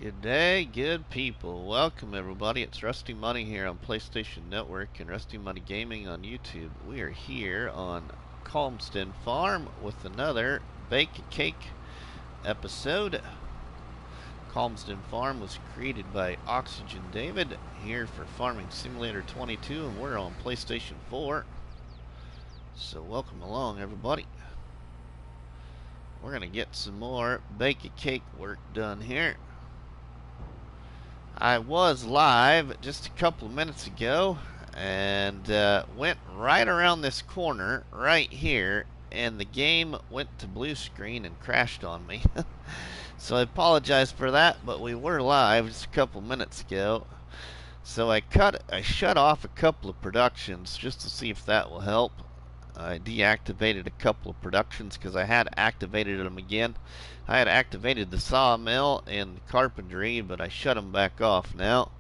Good day, good people. Welcome everybody. It's RustyMoney here on PlayStation Network and RustyMoney Gaming on YouTube. We are here on Calmsden Farm with another Bake a Cake episode. Calmsden Farm was created by Oxygen David here for Farming Simulator 22, and we're on PlayStation 4. So welcome along everybody. We're going to get some more Bake a Cake work done here. I was live just a couple of minutes ago and went right around this corner right here, and the game went to blue screen and crashed on me. So I apologize for that, but we were live just a couple minutes ago. So I shut off a couple of productions just to see if that will help. I deactivated a couple of productions because I had activated them again. I had activated the sawmill and the carpentry, but I shut them back off now.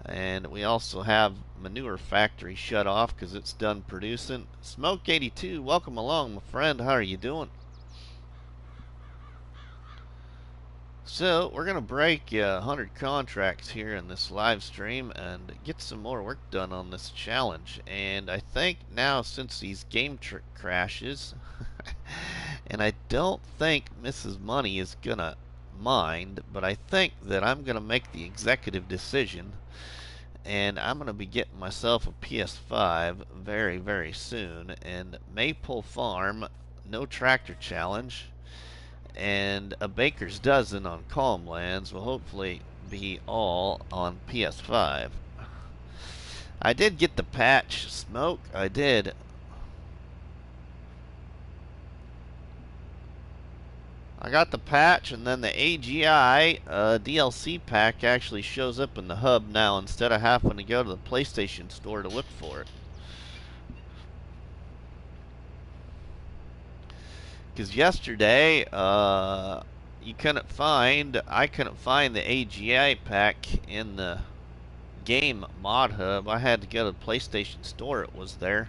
And we also have manure factory shut off because it's done producing. Smoke82, welcome along, my friend. How are you doing? So we're gonna break 100 contracts here in this live stream and get some more work done on this challenge. And I think now, since these game crashes, and I don't think Mrs. Money is gonna mind, but I think that I'm gonna make the executive decision, and I'm gonna be getting myself a PS5 very, very soon. And Maple Farm no tractor challenge and a baker's dozen on Calmlands will hopefully be all on PS5. I did get the patch, Smoke. I did. I got the patch, and then the AGI DLC pack actually shows up in the hub now instead of having to go to the PlayStation Store to look for it. Because yesterday, I couldn't find the AGI pack in the game mod hub. I had to go to the PlayStation Store. It was there.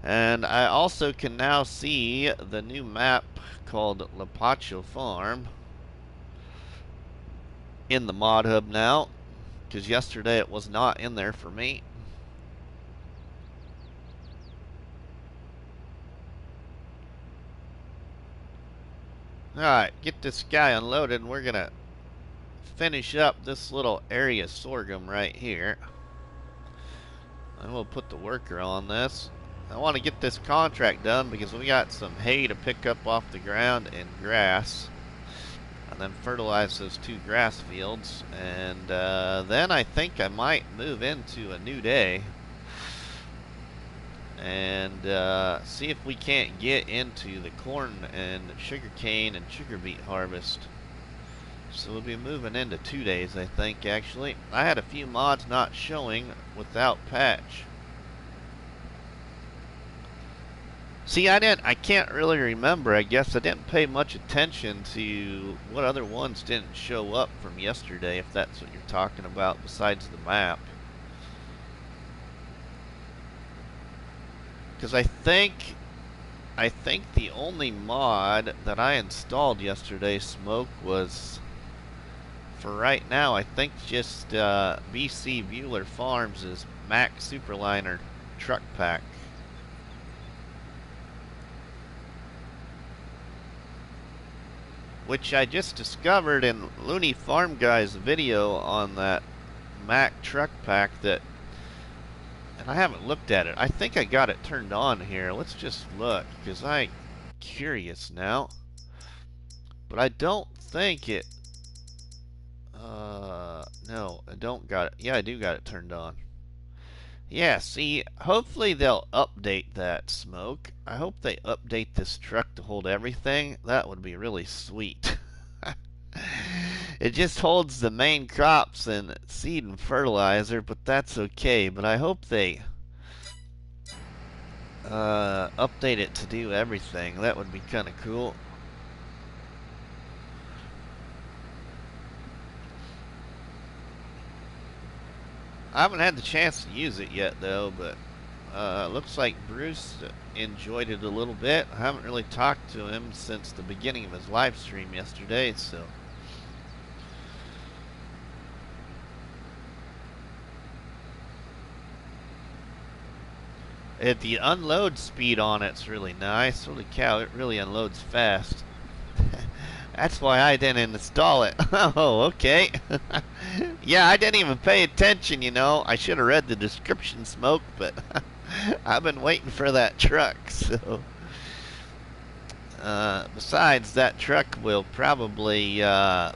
And I also can now see the new map called Lapacho Farm in the mod hub now, because yesterday it was not in there for me. Alright, get this guy unloaded, and we're gonna finish up this little area sorghum right here. And we'll put the worker on this. I want to get this contract done because we got some hay to pick up off the ground and grass, and then fertilize those 2 grass fields. And then I think I might move into a new day and see if we can't get into the corn and sugarcane and sugar beet harvest. So we'll be moving into 2 days, I think. Actually, I had a few mods not showing without patch. See, I can't really remember. I guess I didn't pay much attention to what other ones didn't show up from yesterday, if that's what you're talking about, besides the map. Because I think the only mod that I installed yesterday, Smoke, was, for right now, I think just BC Bueller Farms' Mac Superliner truck pack. Which I just discovered in Looney Farm Guy's video on that Mac truck pack that, and I haven't looked at it. I think I got it turned on here. Let's just look, because I'm curious now. But I don't think it, no, I don't got it. Yeah, I do got it turned on. Yeah, see, hopefully they'll update that, Smoke. I hope they update this truck to hold everything. That would be really sweet. It just holds the main crops and seed and fertilizer, but that's okay. But I hope they update it to do everything. That would be kind of cool. I haven't had the chance to use it yet, though, but looks like Bruce enjoyed it a little bit. I haven't really talked to him since the beginning of his live stream yesterday, so The unload speed on it's really nice. Holy cow, it really unloads fast. That's why I didn't install it. Oh, okay. Yeah, I didn't even pay attention, you know. I should have read the description, Smoke, but I've been waiting for that truck, so... besides, that truck will probably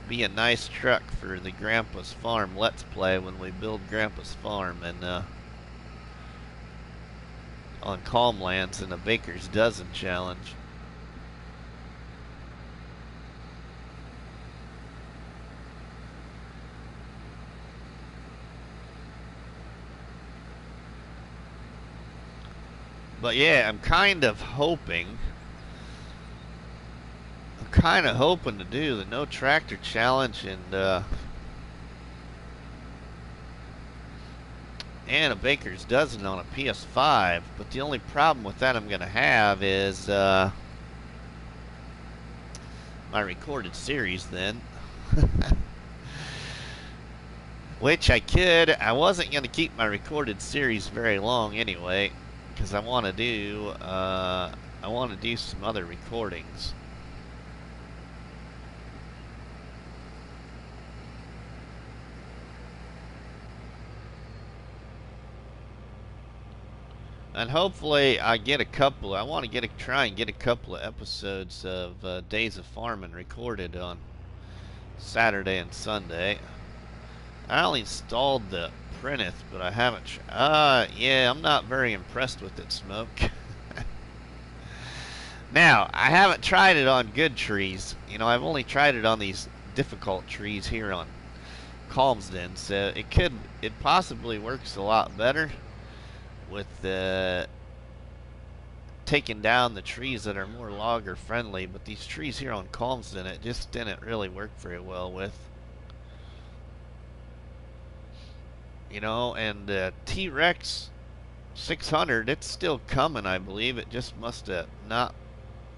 be a nice truck for the Grandpa's Farm Let's Play when we build Grandpa's Farm and on Calmlands in a Baker's Dozen challenge. But yeah, I'm kind of hoping to do the no tractor challenge and a Baker's Dozen on a PS5. But the only problem with that I'm gonna have is my recorded series then. Which I wasn't gonna keep my recorded series very long anyway, because I want to do some other recordings. And hopefully I get a couple. I want to try and get a couple of episodes of Days of Farming recorded on Saturday and Sunday. I only installed the Printeth, but I haven't. Yeah, I'm not very impressed with it, Smoke. Now, I haven't tried it on good trees. You know, I've only tried it on these difficult trees here on Calmsden, so it possibly works a lot better with taking down the trees that are more logger friendly, but these trees here on Calmsden, it just didn't really work very well with. You know, and T-Rex 600, it's still coming, I believe. It just must have not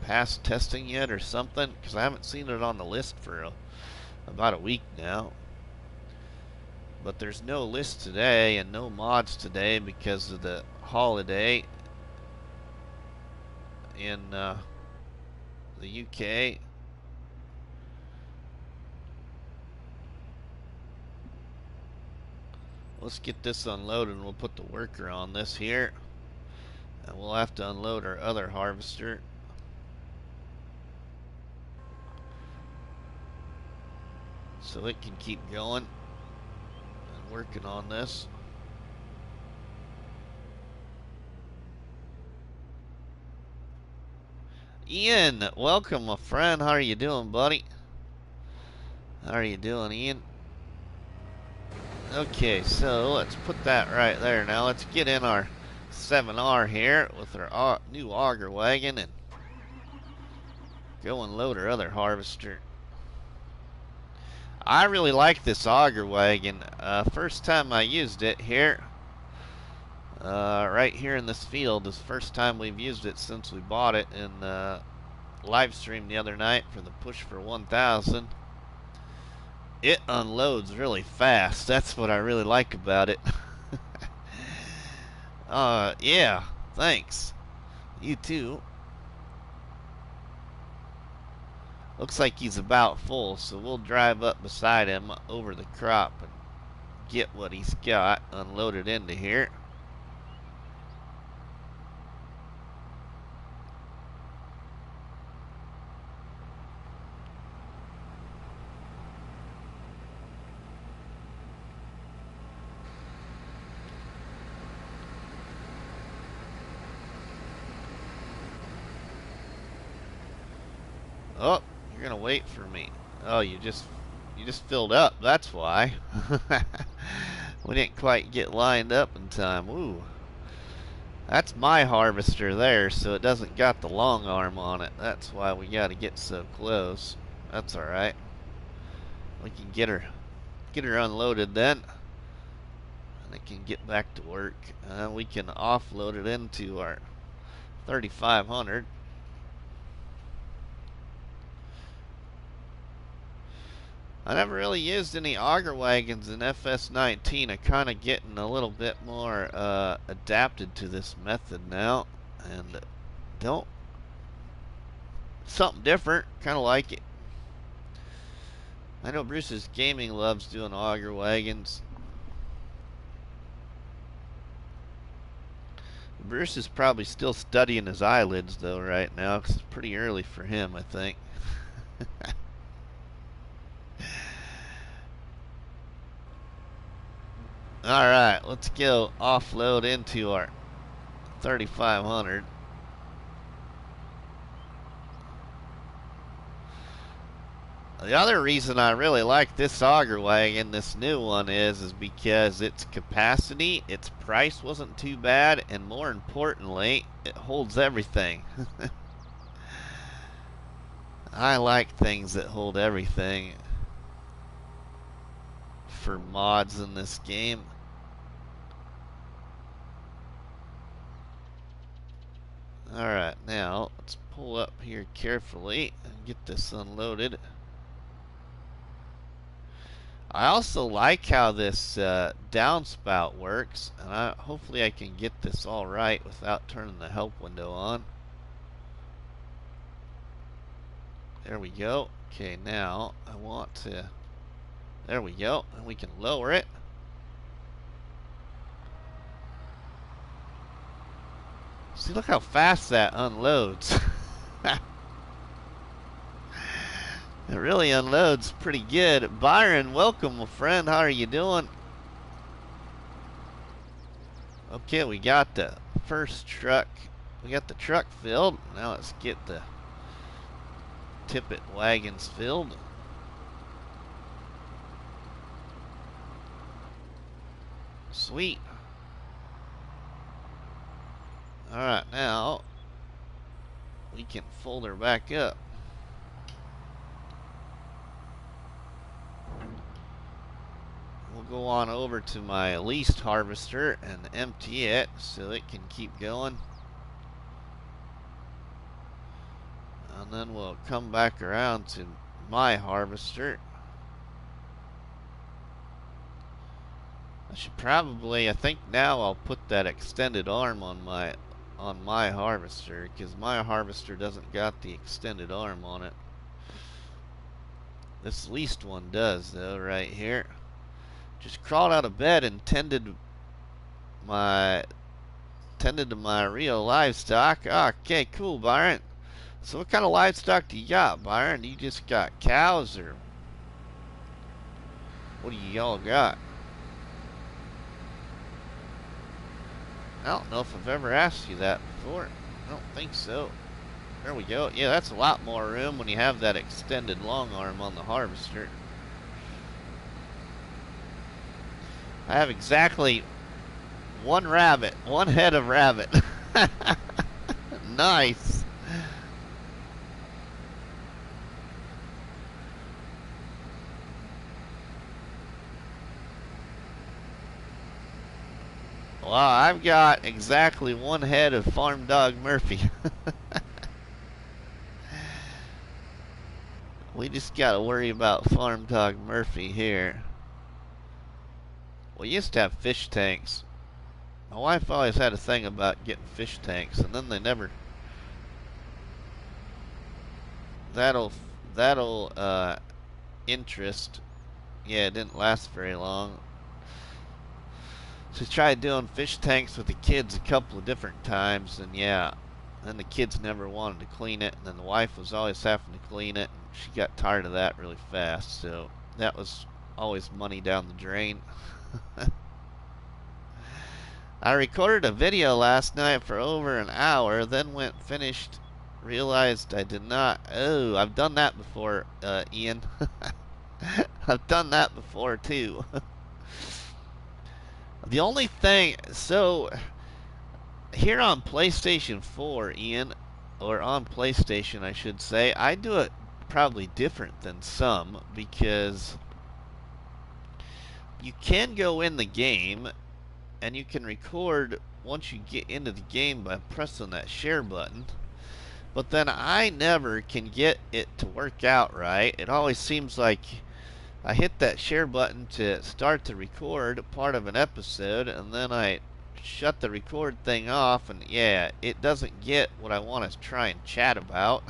passed testing yet or something, because I haven't seen it on the list for about a week now. But there's no list today and no mods today because of the holiday in the UK. Let's get this unloaded and we'll put the worker on this here. And we'll have to unload our other harvester. So it can keep going and working on this. Ian, welcome, my friend. How are you doing, buddy? How are you doing, Ian? Okay, so let's put that right there. Now let's get in our 7R here with our new auger wagon and go and load our other harvester. I really like this auger wagon. First time I used it here, right here in this field, is the first time we've used it since we bought it in live stream the other night for the push for 1,000. It unloads really fast. That's what I really like about it. Yeah, thanks. You too. Looks like he's about full, so we'll drive up beside him over the crop and get what he's got unloaded into here. Oh, you're gonna wait for me. Oh, you just filled up. That's why. We didn't quite get lined up in time. Ooh, that's my harvester there, so it doesn't got the long arm on it. That's why we got to get so close. That's all right. We can get her unloaded then, and it can get back to work. We can offload it into our 3500. I never really used any auger wagons in FS19. I'm kind of getting a little bit more adapted to this method now, and don't something different, kind of like it. I know Bruce's Gaming loves doing auger wagons. Bruce is probably still studying his eyelids though right now, because it's pretty early for him, I think. Alright, let's go offload into our 3500. The other reason I really like this auger wagon, this new one, is because its capacity, its price wasn't too bad, and more importantly, it holds everything. I like things that hold everything for mods in this game. Alright, now let's pull up here carefully and get this unloaded. I also like how this downspout works, and hopefully I can get this all right without turning the help window on. There we go. Okay, now I want to... There we go, and we can lower it. See, look how fast that unloads. It really unloads pretty good. Byron, welcome, my friend. How are you doing? Okay, we got the first truck. We got the truck filled. Now let's get the tippet wagons filled. Sweet. Alright, now we can fold her back up. We'll go on over to my leased harvester and empty it so it can keep going. And then we'll come back around to my harvester. I should probably, I think now I'll put that extended arm on my harvester, because my harvester doesn't got the extended arm on it. This leased one does though, right here. Just crawled out of bed and tended to my real livestock. Okay, cool, Byron. So what kind of livestock do you got, Byron? You just got cows, or what do y'all got? I don't know if I've ever asked you that before. I don't think so. There we go. Yeah, that's a lot more room when you have that extended long arm on the harvester. I have exactly one rabbit, one head of rabbit. Nice. Well, I've got exactly one head of Farm Dog Murphy. We just gotta worry about Farm Dog Murphy here. We used to have fish tanks. My wife always had a thing about getting fish tanks, and then they never... That'll interest. Yeah, it didn't last very long. She tried doing fish tanks with the kids a couple of different times, and yeah, then the kids never wanted to clean it, and then the wife was always having to clean it, and she got tired of that really fast, so that was always money down the drain. I recorded a video last night for over an hour, then went finished, realized I did not. Oh, I've done that before, Ian. I've done that before too. The only thing, so here on PlayStation 4, Ian, or on PlayStation I should say, I do it probably different than some, because you can go in the game and you can record once you get into the game by pressing that share button, but then I never can get it to work out right. It always seems like I hit that share button to start to record part of an episode, and then I shut the record thing off, and yeah, it doesn't get what I want to try and chat about.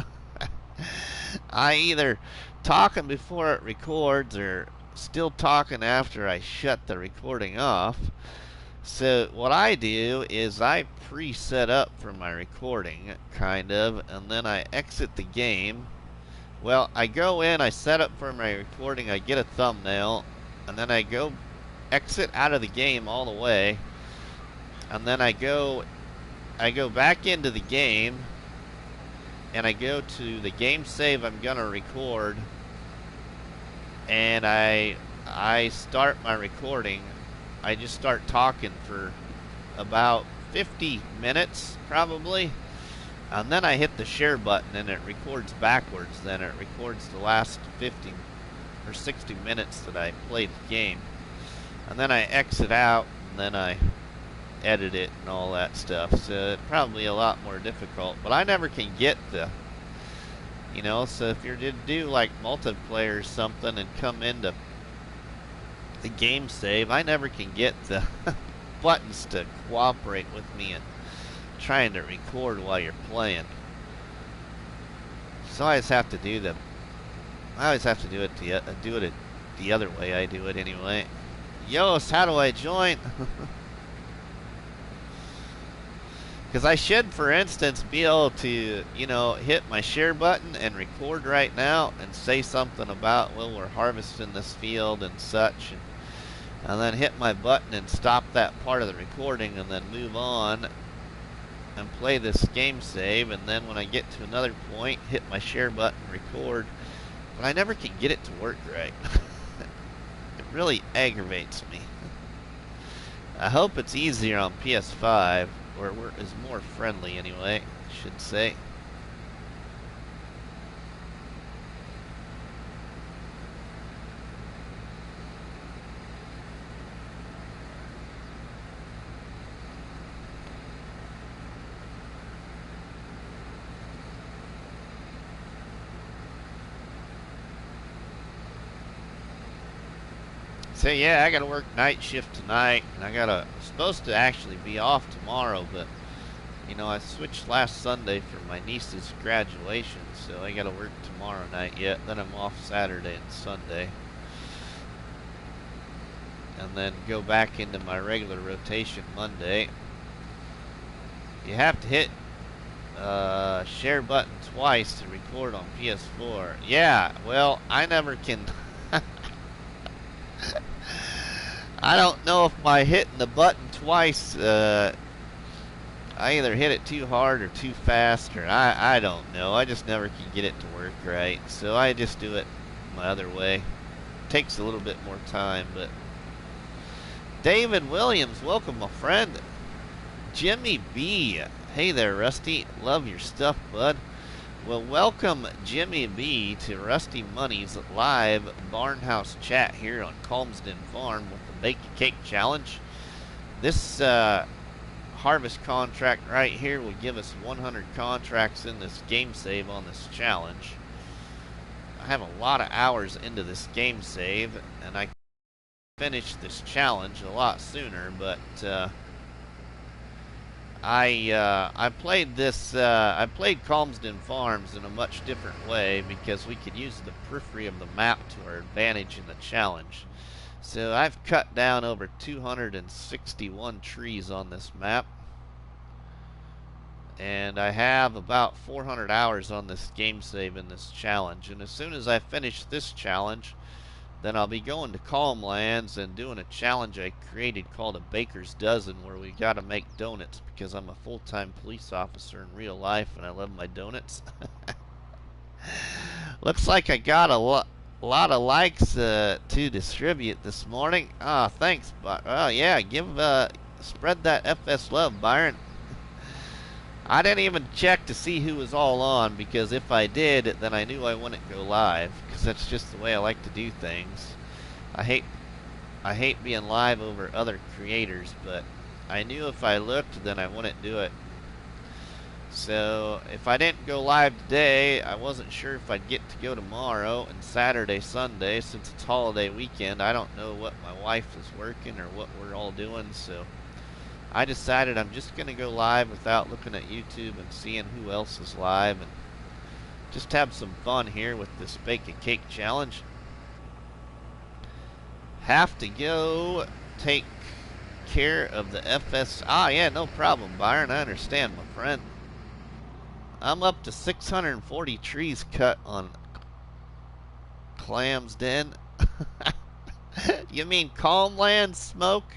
I either talking before it records or still talking after I shut the recording off. So what I do is I pre-set up for my recording, kind of, and then I exit the game. Well, I go in, I set up for my recording, I get a thumbnail, and then I go exit out of the game all the way, and then I go back into the game, and I go to the game save I'm gonna record, and I start my recording. I just start talking for about 50 minutes probably, and then I hit the share button and it records backwards. Then it records the last 50 or 60 minutes that I played the game, and then I exit out, and then I edit it and all that stuff. So it's probably a lot more difficult, but I never can get the, so if you're to do like multiplayer or something and come into the game save, I never can get the buttons to cooperate with me and trying to record while you're playing. So I always have to do it the other way. I do it anyway. Yost, how do I join? Because I should, for instance, be able to, hit my share button and record right now and say something about, well, we're harvesting this field and such, and then hit my button and stop that part of the recording and then move on and play this game save, and then when I get to another point, hit my share button, record. But I never can get it to work right. It really aggravates me. I hope it's easier on PS5, or is more friendly anyway, I should say. So yeah, I gotta work night shift tonight, and supposed to actually be off tomorrow, but I switched last Sunday for my niece's graduation, so I gotta work tomorrow night yet. Then I'm off Saturday and Sunday, and then go back into my regular rotation Monday. You have to hit share button twice to record on PS4. Yeah, well, I never can. I don't know if by hitting the button twice, I either hit it too hard or too fast, or I don't know. I just never can get it to work right. So I just do it my other way. It takes a little bit more time, but David Williams, welcome, my friend. Jimmy B. Hey there, Rusty. Love your stuff, bud. Well, welcome, Jimmy B, to Rusty Money's live barnhouse chat here on Calmsden Farm with the Bake a Cake Challenge. This harvest contract right here will give us 100 contracts in this game save on this challenge. I have a lot of hours into this game save, and I finished this challenge a lot sooner, but I played Calmsden Farms in a much different way because we could use the periphery of the map to our advantage in the challenge. So I've cut down over 261 trees on this map, and I have about 400 hours on this game save in this challenge. And as soon as I finish this challenge, then I'll be going to Calmlands and doing a challenge I created called a baker's dozen, where we gotta make donuts because I'm a full-time police officer in real life and I love my donuts. Looks like I got a lot of likes to distribute this morning. Ah, thanks. Well, yeah, spread that FS love, Byron. I didn't even check to see who was all on, because if I did, then I knew I wouldn't go live, because that's just the way I like to do things. I hate being live over other creators, but I knew if I looked, then I wouldn't do it. So if I didn't go live today, I wasn't sure if I'd get to go tomorrow and Saturday, Sunday, since it's holiday weekend. I don't know what my wife is working or what we're all doing, so I decided I'm just going to go live without looking at YouTube and seeing who else is live and just have some fun here with this bake a cake challenge. Have to go take care of the FS. Yeah, no problem, Byron. I understand, my friend. I'm up to 640 trees cut on Calmsden. You mean Calmland Smoke?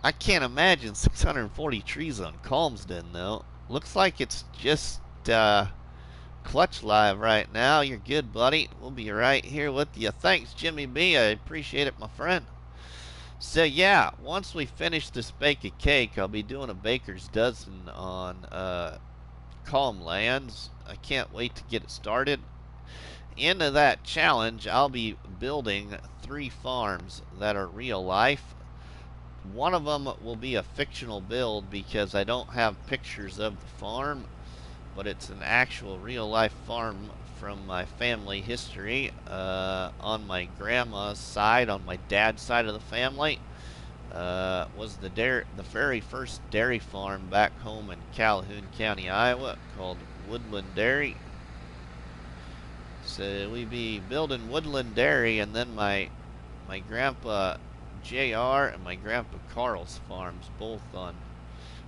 I can't imagine 640 trees on Calmsden, though. Looks like it's just Clutch live right now. You're good, buddy. We'll be right here with you. Thanks, Jimmy B. I appreciate it, my friend. So, yeah, once we finish this bake a cake, I'll be doing a baker's dozen on Calmlands. I can't wait to get it started. Into that challenge, I'll be building 3 farms that are real life. One of them will be a fictional build because I don't have pictures of the farm, but it's an actual real life farm from my family history on my grandma's side, on my dad's side of the family. Was the very first dairy farm back home in Calhoun County, Iowa, called Woodland Dairy. So we be building Woodland Dairy, and then my grandpa JR and my grandpa Carl's farms, both on,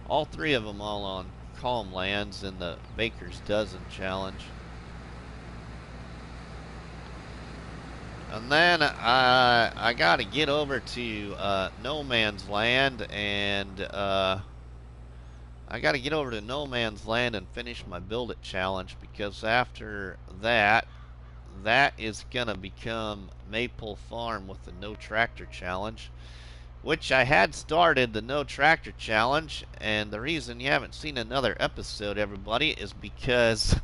all 3 of them all on Calmlands in the Baker's Dozen Challenge. And then I got to get over to No Man's Land, and I got to get over to No Man's Land and finish my Build It challenge, because after that, that is going to become Maple Farm with the No Tractor challenge, which I had started the No Tractor challenge, and the reason you haven't seen another episode, everybody, is because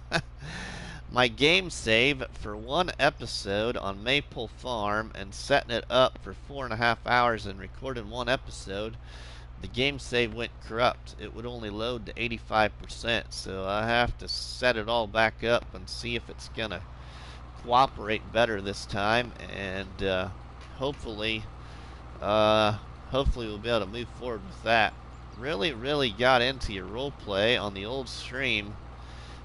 my game save for 1 episode on Maple Farm and setting it up for 4.5 hours and recording 1 episode, the game save went corrupt. It would only load to 85%, so I have to set it all back up and see if it's gonna cooperate better this time, and hopefully we'll be able to move forward with that. Really got into your role play on the old stream.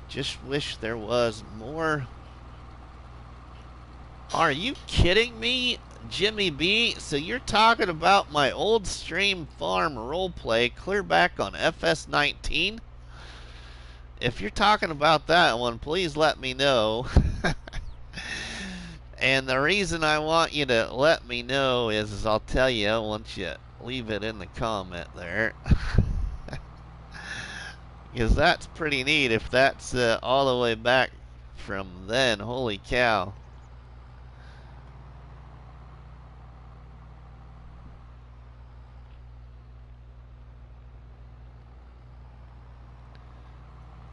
Just wish there was more. Are you kidding me, Jimmy B? So you're talking about my old stream farm roleplay clear back on FS19? If you're talking about that one, please let me know. And the reason I want you to let me know is I'll tell you once you leave it in the comment there. Because that's pretty neat if that's all the way back from then. Holy cow.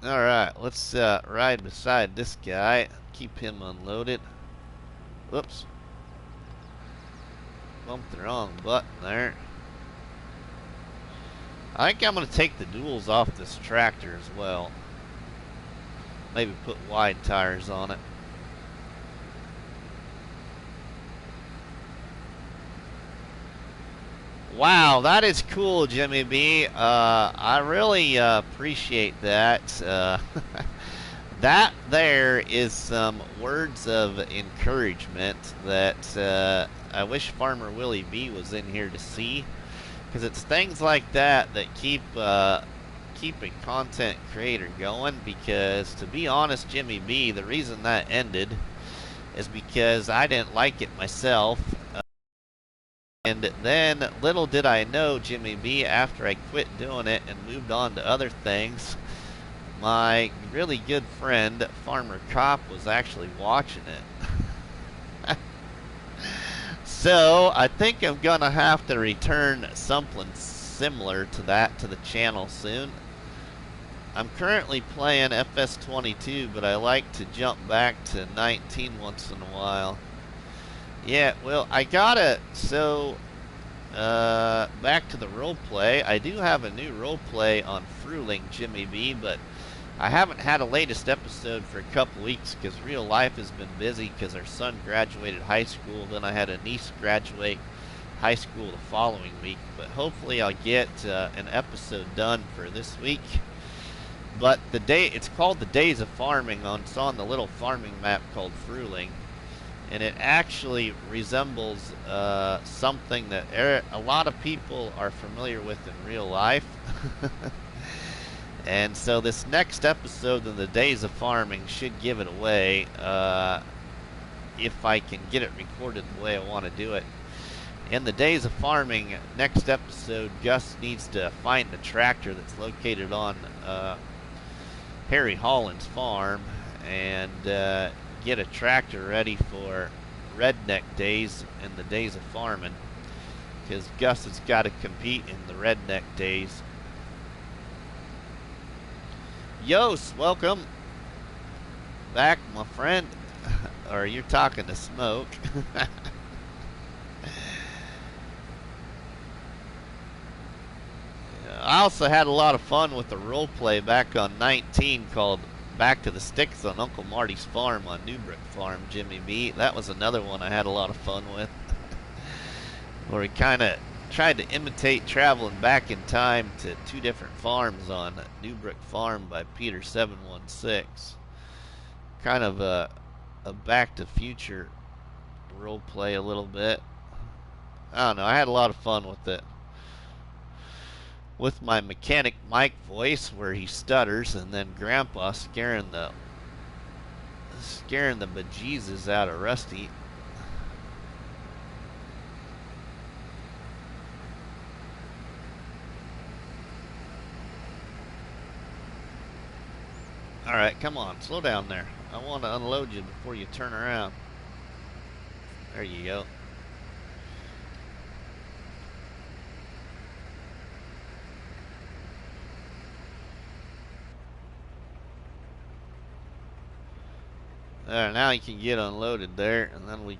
Alright, let's ride beside this guy. Keep him unloaded. Whoops. Bumped the wrong button there. I think I'm going to take the duals off this tractor as well. Maybe put wide tires on it. Wow, that is cool, Jimmy B. I really appreciate that. That there is some words of encouragement that I wish Farmer Willie B was in here to see. Because it's things like that that keep a content creator going. Because to be honest, Jimmy B, the reason that ended is because I didn't like it myself. And then little did I know, Jimmy B, after I quit doing it and moved on to other things, my really good friend Farmer Cop was actually watching it. So I think I'm gonna have to return something similar to that to the channel soon. I'm currently playing FS22, but I like to jump back to 19 once in a while. Yeah, well, I gotta, so back to the roleplay. I do have a new roleplay on Fruling, Jimmy B, but I haven't had a latest episode for a couple weeks because real life has been busy because our son graduated high school. Then I had a niece graduate high school the following week. But hopefully I'll get an episode done for this week. But it's called the Days of Farming. It's on the little farming map called Fruling. And it actually resembles something that a lot of people are familiar with in real life. And so this next episode in the Days of Farming should give it away if I can get it recorded the way I want to do it. In the Days of Farming, next episode, Gus needs to find the tractor that's located on Harry Holland's farm and get a tractor ready for redneck days in the Days of Farming, because Gus has got to compete in the redneck days. Yos, welcome back, my friend. Or you're talking to Smoke. I also had a lot of fun with the role play back on 19 called Back to the Sticks on Uncle Marty's farm on Newbrook Farm, Jimmy B. That was another one I had a lot of fun with. Where we kind of tried to imitate traveling back in time to two different farms on Newbrook Farm by Peter 716. Kind of a Back to Future role play a little bit. I don't know, I had a lot of fun with it. With my mechanic Mike voice where he stutters, and then Grandpa scaring the bejesus out of Rusty. Alright, come on, slow down there. I want to unload you before you turn around. There you go. There, now you can get unloaded there, and then we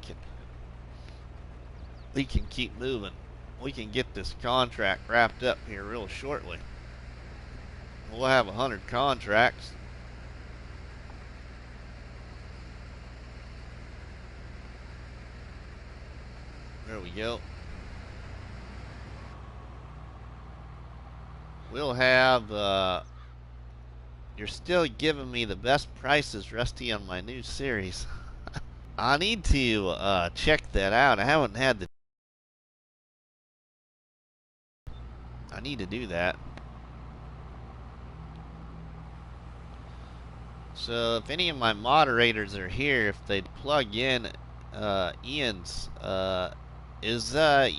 can keep moving. We can get this contract wrapped up here real shortly. We'll have 100 contracts. There we go. We'll have, you're still giving me the best prices, Rusty, on my new series. I need to check that out. I haven't had the... I need to do that. So if any of my moderators are here, if they'd plug in Ian's, is that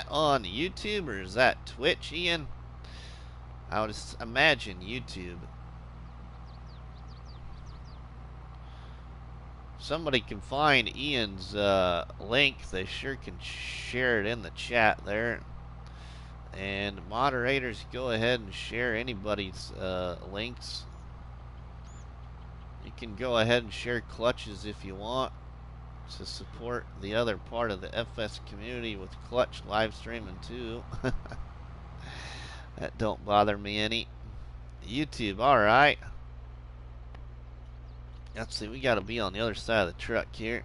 on YouTube or is that Twitch, Ian? I would imagine YouTube. Somebody can find Ian's link. They sure can share it in the chat there. And moderators, go ahead and share anybody's links. You can go ahead and share clutches if you want to support the other part of the FS community with clutch live streaming too. That don't bother me any. YouTube, alright. Let's see, we gotta be on the other side of the truck here.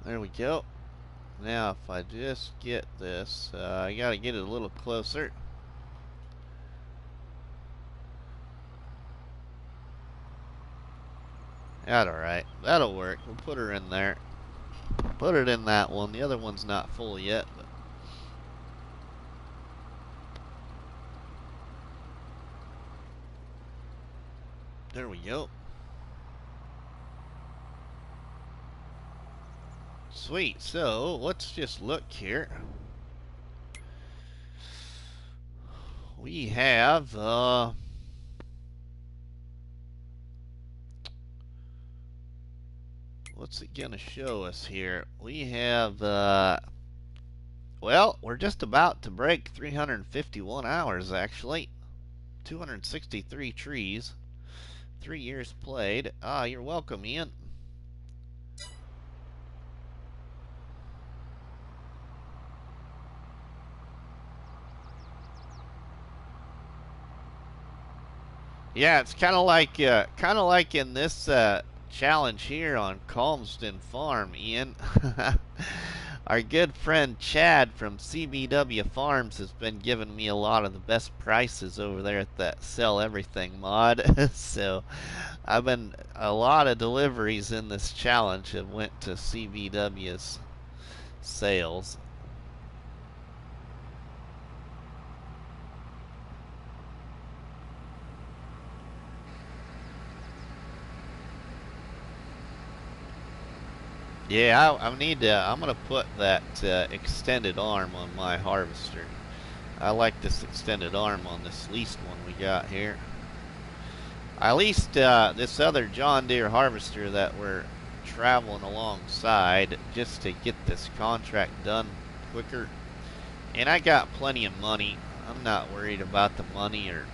There we go. Now if I just get this, I gotta get it a little closer. That's alright. That'll work. We'll put her in there. Put it in that one. The other one's not full yet, but there we go. Sweet. So let's just look here. We have what's it gonna show us here? We have, well, we're just about to break 351 hours actually. 263 trees. 3 years played. Ah, you're welcome, Ian. Yeah, it's kind of like in this challenge here on Calmsden Farm, Ian. Our good friend Chad from CBW Farms has been giving me a lot of the best prices over there at that Sell Everything mod. So I've been a lot of deliveries in this challenge have went to CBW's sales. Yeah, I need to. I'm gonna put that extended arm on my harvester. I like this extended arm on this leased one we got here. I leased this other John Deere harvester that we're traveling alongside just to get this contract done quicker. And I got plenty of money. I'm not worried about the money or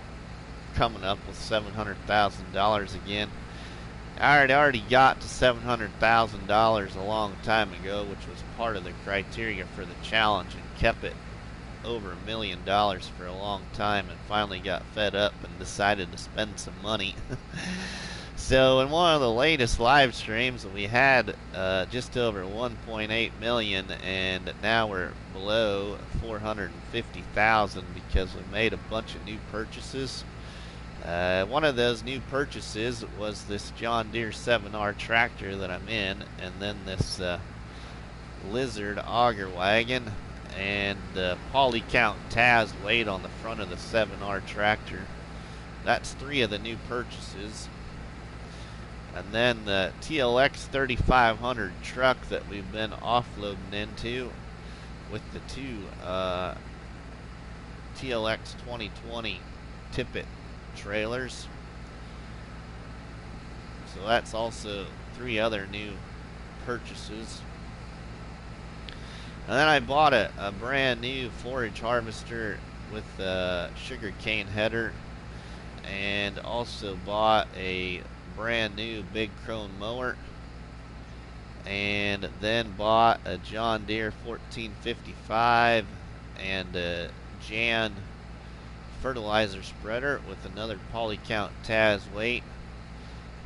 coming up with $700,000 again. I had already got to $700,000 a long time ago, which was part of the criteria for the challenge, and kept it over $1 million for a long time, and finally got fed up and decided to spend some money. So in one of the latest live streams, we had just over 1.8 million, and now we're below 450,000 because we made a bunch of new purchases. One of those new purchases was this John Deere 7R tractor that I'm in, and then this Lizard auger wagon, and the polycount Taz weight on the front of the 7R tractor. That's 3 of the new purchases. And then the TLX 3500 truck that we've been offloading into with the 2 TLX 2020 tippet trailers. So that's also 3 other new purchases. And then I bought a brand new forage harvester with a sugarcane header, and also bought a brand new big crone mower, and then bought a John Deere 1455 and a Jan fertilizer spreader with another polycount Taz weight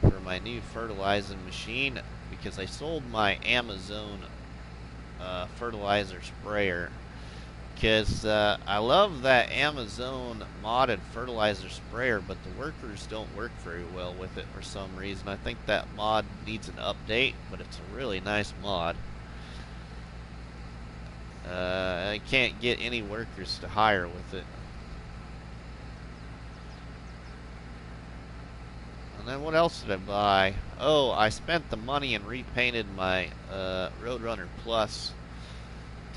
for my new fertilizing machine, because I sold my Amazon fertilizer sprayer, because I love that Amazon modded fertilizer sprayer, but the workers don't work very well with it for some reason. I think that mod needs an update, but it's a really nice mod. I can't get any workers to hire with it. And then what else did I buy? Oh, I spent the money and repainted my Roadrunner Plus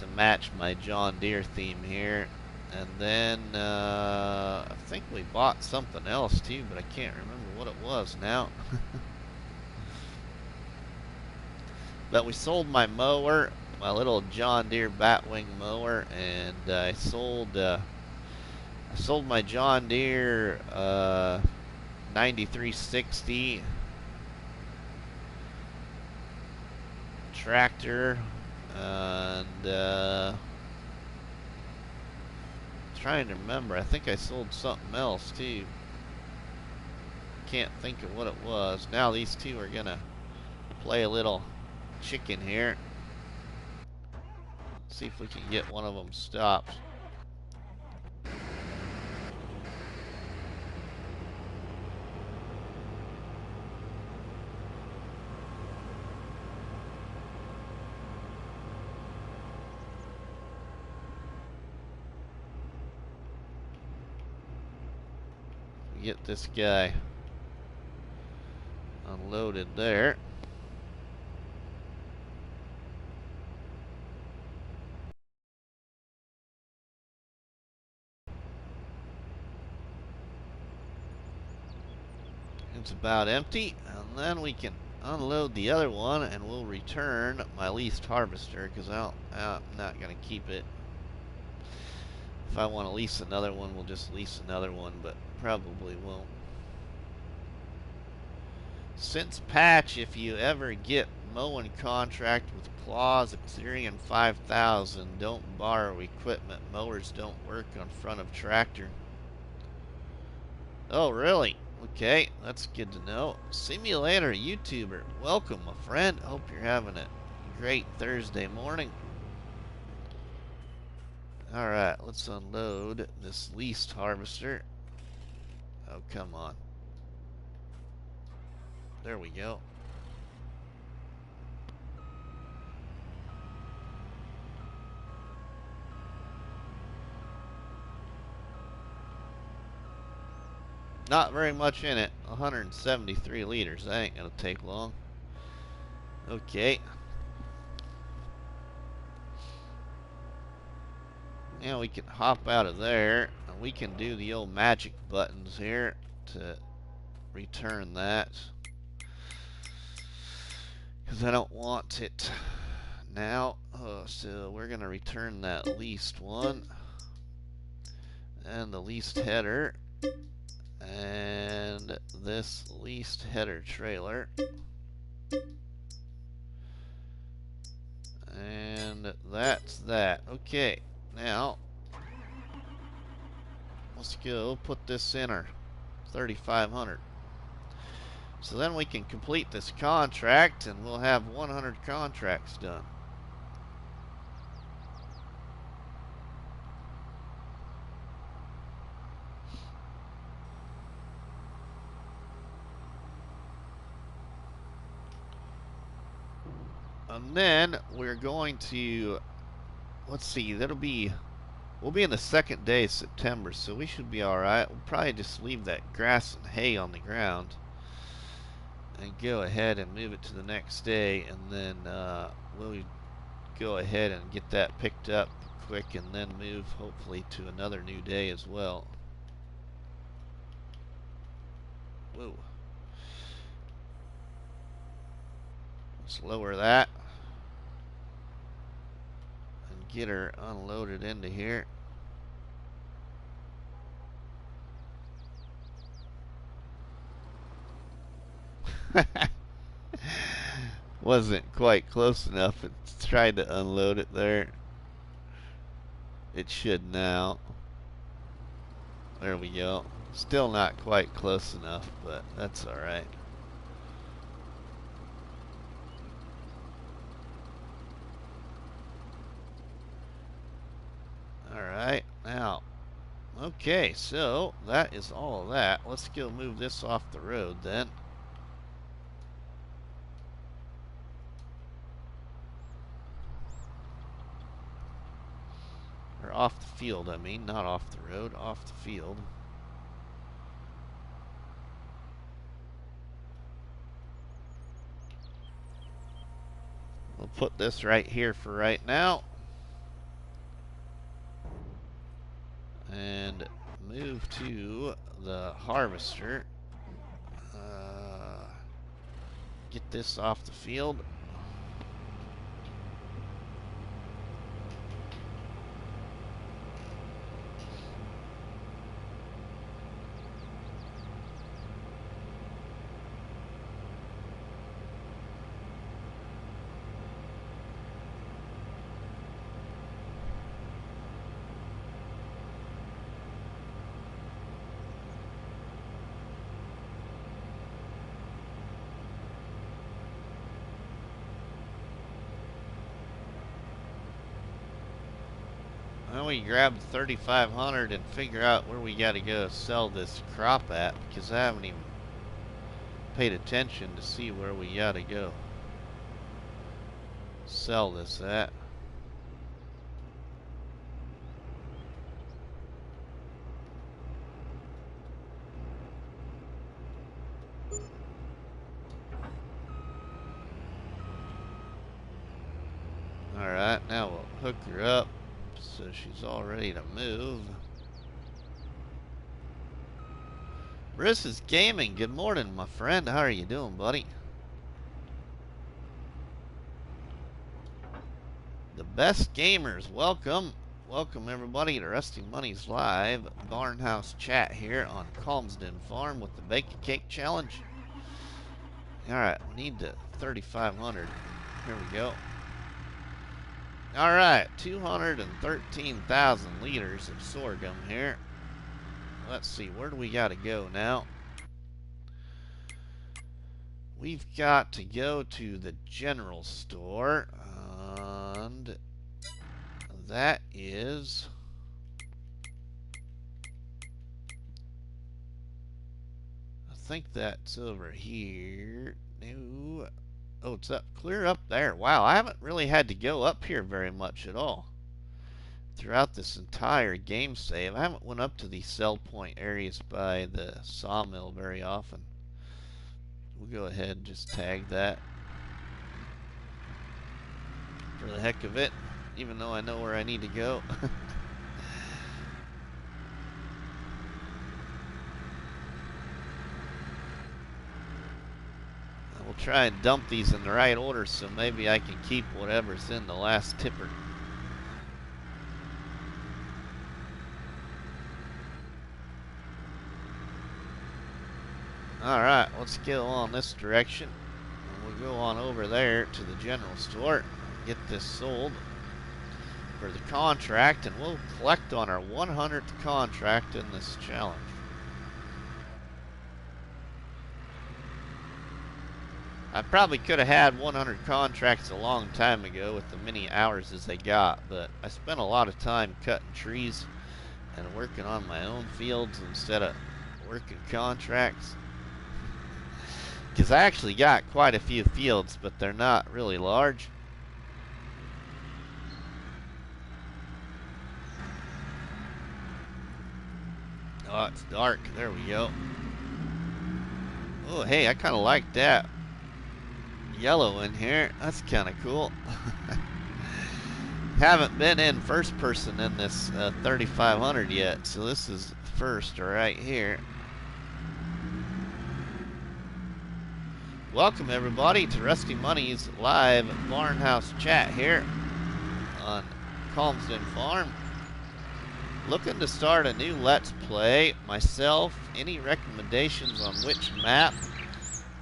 to match my John Deere theme here. And then I think we bought something else too, but I can't remember what it was now. But we sold my mower, my little John Deere Batwing mower, and I sold my John Deere 9360 tractor, and trying to remember, I think I sold something else too. Can't think of what it was. Now these two are gonna play a little chicken here. See if we can get one of them stopped. Get this guy unloaded there. It's about empty, and then we can unload the other one, and we'll return my leased harvester, because I'm not going to keep it. If I want to lease another one, we'll just lease another one, but probably won't. Since patch, if you ever get mowing contract with clause exceeding 5,000, don't borrow equipment. Mowers don't work on front of tractor. Oh, really? Okay, that's good to know. Simulator YouTuber, welcome, my friend. Hope you're having a great Thursday morning. Alright, let's unload this leased harvester. Oh, come on. There we go. Not very much in it. 173 liters. That ain't gonna take long. Okay. Now we can hop out of there, and we can do the old magic buttons here to return that, because I don't want it now. So we're gonna return that leased one and the leased header and this leased header trailer, and that's that. Okay, now let's go put this in our 3,500. So then we can complete this contract, and we'll have 100 contracts done. And then we're going to, let's see, we'll be in the second day of September, so we should be alright. We'll probably just leave that grass and hay on the ground and go ahead and move it to the next day, and then we'll go ahead and get that picked up quick, and then move hopefully to another new day as well. Whoa. Let's lower that and get her unloaded into here. Wasn't quite close enough. It tried to unload it there. It should now. There we go. Still not quite close enough, but that's alright. Alright, now, okay, so that is all of that. Let's go move this off the road then. Or off the field, I mean, not off the road, off the field. We'll put this right here for right now. And move to the harvester. Get this off the field. Well, we grab the 3,500 and figure out where we got to go sell this crop at, because I haven't even paid attention to see where we got to go sell this at. Alright, now we'll hook her up so she's all ready to move. Bruce is Gaming, good morning, my friend. How are you doing, buddy? Best gamers, welcome. Welcome everybody to Rusty Money's live barnhouse chat here on Calmsden Farm with the Bake a Cake Challenge. Alright, we need the 3,500. Here we go. Alright, 213,000 liters of sorghum here. Let's see, where do we gotta go now? We've got to go to the general store, and that is I think that's over here. No. Oh, it's up clear up there. Wow, I haven't really had to go up here very much at all throughout this entire game save. I haven't went up to these sell point areas by the sawmill very often. We'll go ahead and just tag that for the heck of it, even though I know where I need to go. We'll try and dump these in the right order so maybe I can keep whatever's in the last tipper. Alright, let's go on this direction. And we'll go on over there to the general store, get this sold for the contract, and we'll collect on our 100th contract in this challenge. I probably could have had 100 contracts a long time ago with the many hours as they got, but I spent a lot of time cutting trees and working on my own fields instead of working contracts. Because I actually got quite a few fields, but they're not really large. Oh, it's dark. There we go. Oh, hey, I kind of like that yellow in here. That's kind of cool. Haven't been in first person in this 3,500 yet, so this is first right here. Welcome everybody to Rusty Money's live barnhouse chat here on Calmsden Farm. Looking to start a new Let's Play. Myself, any recommendations on which map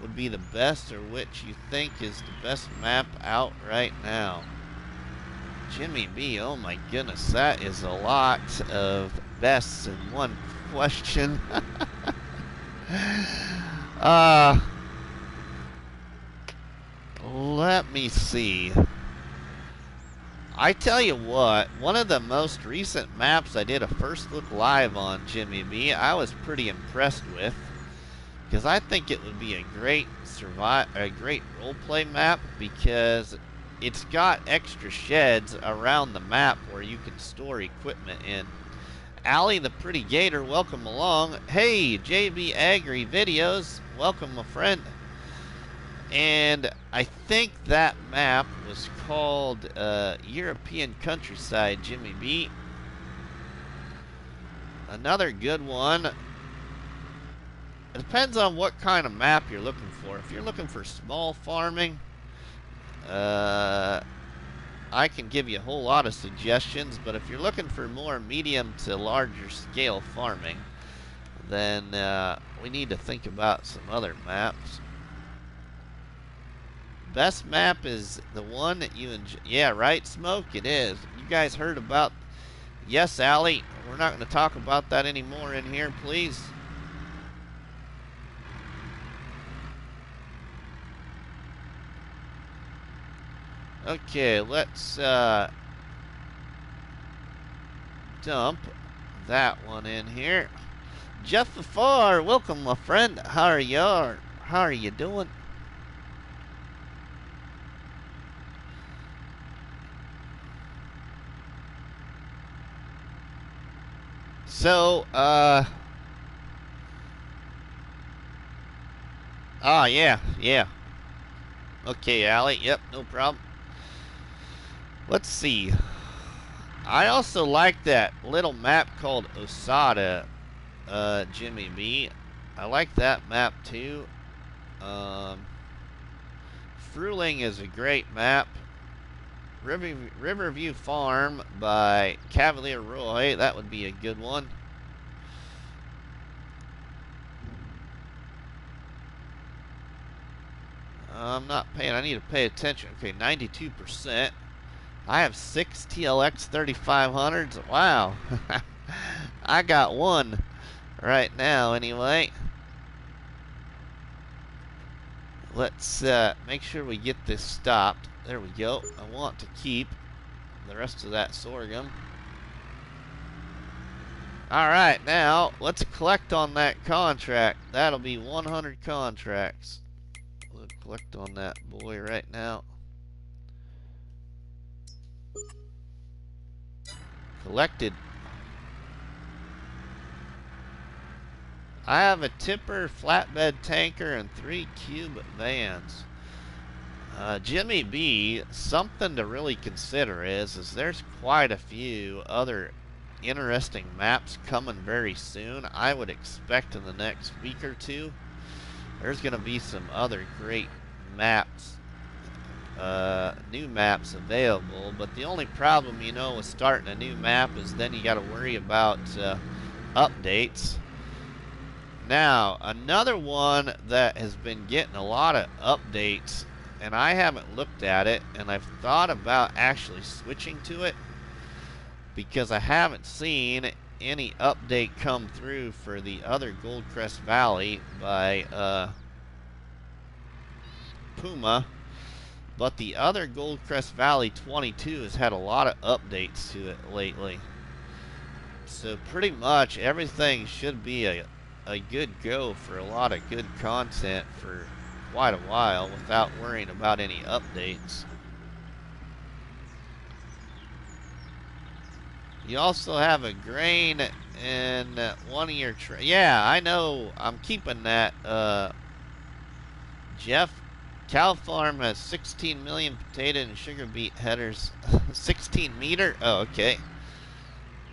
would be the best or which you think is the best map out right now? Jimmy B, oh my goodness, that is a lot of bests in one question. Let me see. I tell you what, one of the most recent maps I did a first look live on, Jimmy B, I was pretty impressed with, because I think it would be a great roleplay map, because it's got extra sheds around the map where you can store equipment in. Allie the Pretty Gator, welcome along. Hey, JB Agri Videos, welcome my friend. And I think that map was called European Countryside, Jimmy B. Another good one. It depends on what kind of map you're looking for. If you're looking for small farming, I can give you a whole lot of suggestions. But if you're looking for more medium to larger scale farming, then we need to think about some other maps. Best map is the one that you enjoy. Yeah, right, Smoke? It is. You guys heard about... Yes, Allie. We're not going to talk about that anymore in here, please. Okay, let's dump that one in here. Jeff Fafar, welcome, my friend. How are you doing? So, yeah. Okay, Allie, yep, no problem. Let's see. I also like that little map called Osada, Jimmy B. I like that map too. Fruling is a great map. Riverview Farm by Cavalier Roy. That would be a good one. I'm not paying. I need to pay attention. Okay, 92%. I have 6 TLX 3500s. Wow. I got one right now anyway. Let's make sure we get this stopped. There we go. I want to keep the rest of that sorghum. Alright, now let's collect on that contract. That'll be 100 contracts. We'll collect on that boy right now. Collected. I have a tipper, flatbed tanker, and 3 cube vans. Jimmy B, something to really consider is there's quite a few other interesting maps coming very soon. I would expect in the next week or two. There's going to be some other great maps, new maps available. But the only problem, you know, with starting a new map is then you got to worry about updates. Now, another one that has been getting a lot of updates, and I haven't looked at it, and I've thought about actually switching to it because I haven't seen any update come through for the other Goldcrest Valley by Puma, but the other Goldcrest Valley 22 has had a lot of updates to it lately. So pretty much everything should be a good go for a lot of good content for quite a while without worrying about any updates. You also have a grain in one of your yeah, I know. I'm keeping that. Jeff, Cow Farm has 16 million potato and sugar beet headers. 16 meter? Oh, okay.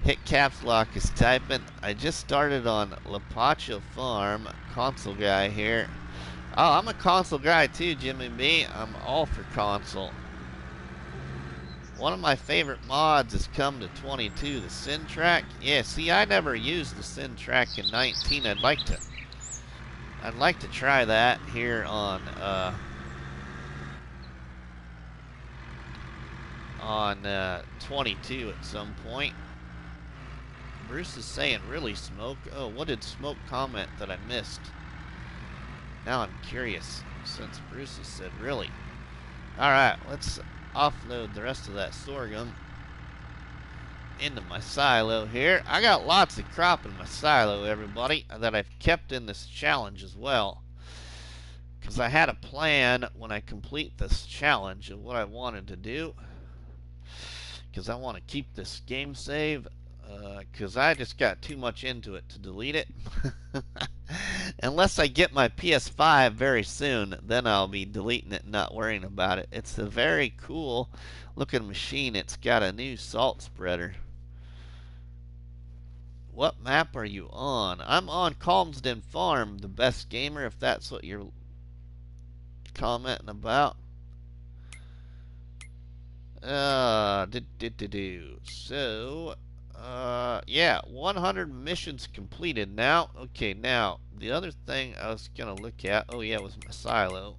Hit caps lock is typing. I just started on Lapacho Farm. Console guy here. Oh, I'm a console guy too, Jimmy B. I'm all for console. One of my favorite mods has come to 22, the Syntrack. Yeah, see, I never used the Syntrack in 19. I'd like to try that here on 22 at some point. Bruce is saying, really, Smoke? Oh, what did Smoke comment that I missed? Now I'm curious, since Bruce has said, really. Alright, let's offload the rest of that sorghum into my silo here. I got lots of crop in my silo, everybody, that I've kept in this challenge as well. Because I had a plan when I complete this challenge of what I wanted to do. Because I want to keep this game save. Because I just got too much into it to delete it. Unless I get my PS5 very soon, then I'll be deleting it and not worrying about it. It's a very cool looking machine. It's got a new salt spreader. What map are you on? I'm on Calmsden Farm, the best gamer, if that's what you're commenting about. So, yeah, 100 missions completed now. Okay, now, the other thing I was going to look at, oh yeah, was my silo.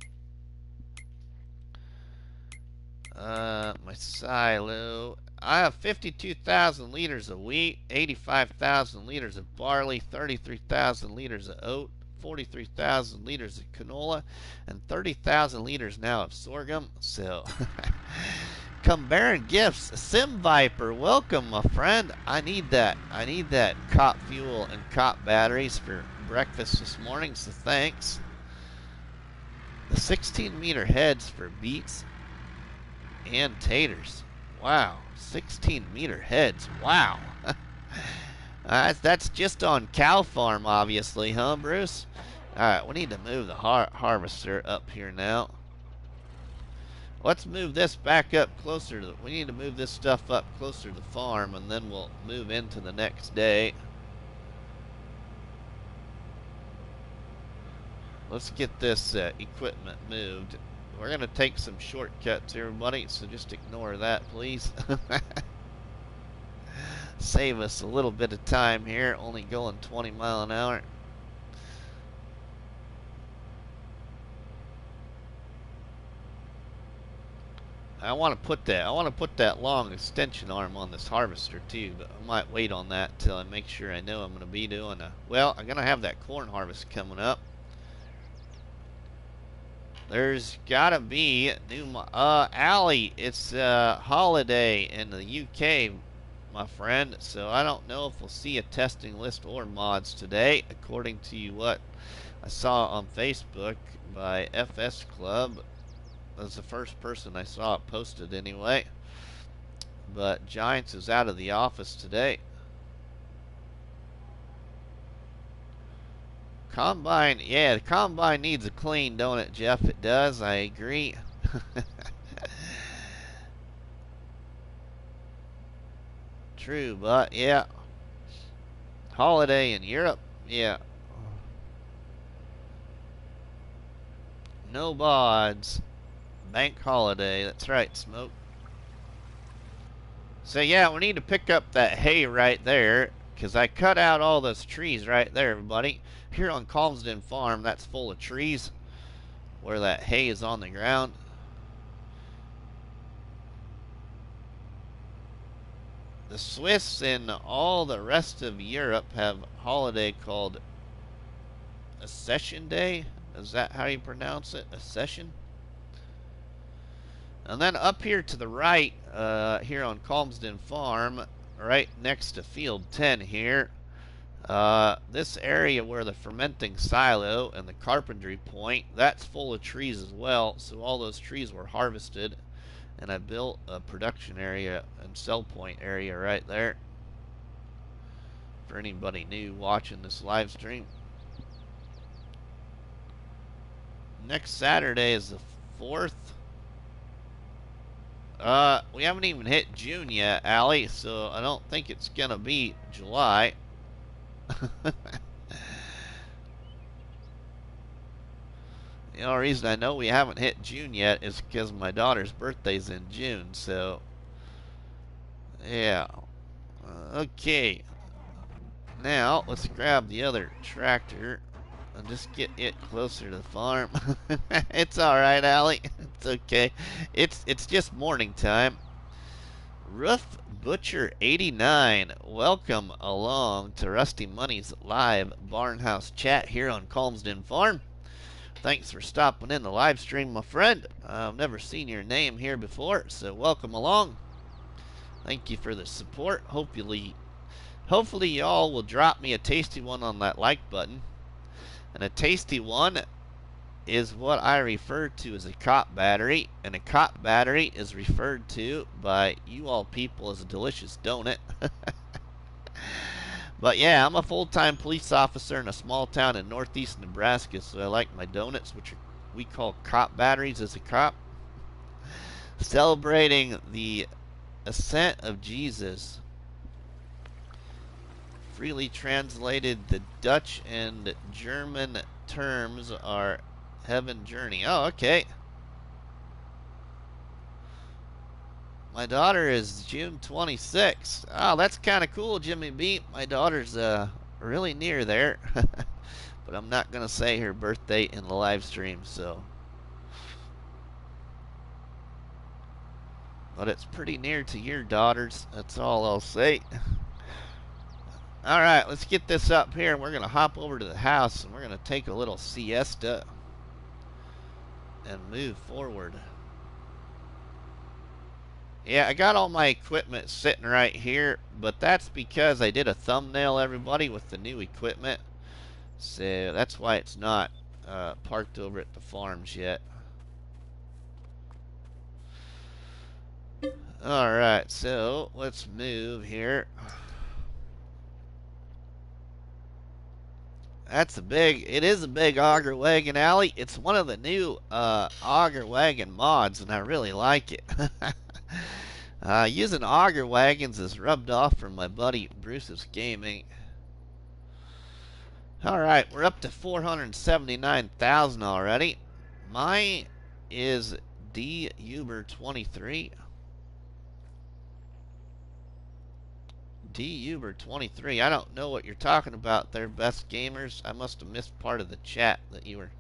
My silo. I have 52,000 liters of wheat, 85,000 liters of barley, 33,000 liters of oat, 43,000 liters of canola, and 30,000 liters now of sorghum. So, come bearing gifts. Sim Viper, welcome, my friend. I need that. I need that cop fuel and cop batteries for breakfast this morning, so thanks. The 16-meter heads for beets and taters. Wow, 16-meter heads. Wow. That's just on Cow Farm, obviously, huh, Bruce? Alright, we need to move the harvester up here now. Let's move this back up closer to we need to move this stuff up closer to the farm, and then we'll move into the next day. Let's get this equipment moved. We're going to take some shortcuts, everybody, so just ignore that, please. Save us a little bit of time here, only going 20 miles an hour. I want to put that long extension arm on this harvester too, but I might wait on that till I make sure I know I'm going to be doing well, I'm going to have that corn harvest coming up. There's gotta be new Allie, it's holiday in the UK, my friend, so I don't know if we'll see a testing list or mods today, according to what I saw on Facebook by FS Club. That's the first person I saw it posted anyway. But Giants is out of the office today. Combine, yeah, the combine needs a clean, don't it, Jeff? It does, I agree. True, but yeah. Holiday in Europe, yeah. No mods. Bank holiday, that's right, Smoke. So yeah, we need to pick up that hay right there, because I cut out all those trees right there, everybody. Here on Calmsden Farm, that's full of trees, where that hay is on the ground. The Swiss and all the rest of Europe have a holiday called Accession Day. Is that how you pronounce it? Accession? And then up here to the right, here on Calmsden Farm, right next to Field 10 here, this area where the fermenting silo and the carpentry point, that's full of trees as well. So all those trees were harvested, and I built a production area and sell point area right there for anybody new watching this live stream. Next Saturday is the 4th. We haven't even hit June yet, Allie, so I don't think it's gonna be July. The only reason I know we haven't hit June yet is because my daughter's birthday's in June, so yeah. Okay. Now, let's grab the other tractor and just get it closer to the farm. It's alright, Allie. It's okay. It's just morning time. Ruth Butcher 89, welcome along to Rusty Money's live barnhouse chat here on Calmsden Farm. Thanks for stopping in the live stream, my friend. I've never seen your name here before, so welcome along. Thank you for the support. Hopefully y'all will drop me a tasty one on that like button. And a tasty one is what I refer to as a cop battery, and a cop battery is referred to by you all people as a delicious donut. But yeah, I'm a full-time police officer in a small town in northeast Nebraska, so I like my donuts, which we call cop batteries as a cop. Celebrating the ascent of Jesus. Freely translated, the Dutch and German terms are heaven journey. Oh, okay. My daughter is June 26th. Oh, that's kind of cool, Jimmy B. My daughter's really near there. But I'm not going to say her birthday in the live stream, so. But it's pretty near to your daughter's. That's all I'll say. Alright, let's get this up here. We're going to hop over to the house, and we're going to take a little siesta and move forward. Yeah, I got all my equipment sitting right here, but that's because I did a thumbnail, everybody, with the new equipment. So that's why it's not parked over at the farms yet. Alright, so let's move here. It is a big auger wagon, Allie. It's one of the new auger wagon mods, and I really like it. Using auger wagons is rubbed off from my buddy Bruce's Gaming. Alright, we're up to 479,000 already. My is DUber23. DUber23. I don't know what you're talking about there, best gamers. I must have missed part of the chat that you were.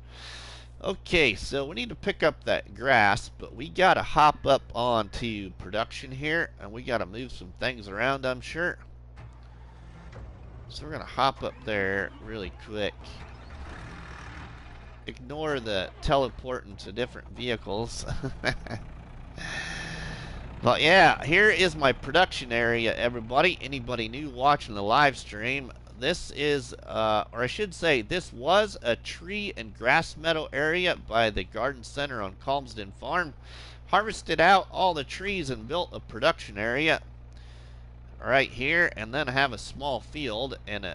Okay, so we need to pick up that grass, but we got to hop up onto production here, and we got to move some things around, I'm sure. So we're going to hop up there really quick. Ignore the teleporting to different vehicles. But yeah, here is my production area, everybody. Anybody new watching the live stream, this is, or I should say, this was a tree and grass meadow area by the garden center on Calmsden farm. Harvested out all the trees and built a production area right here, and then I have a small field and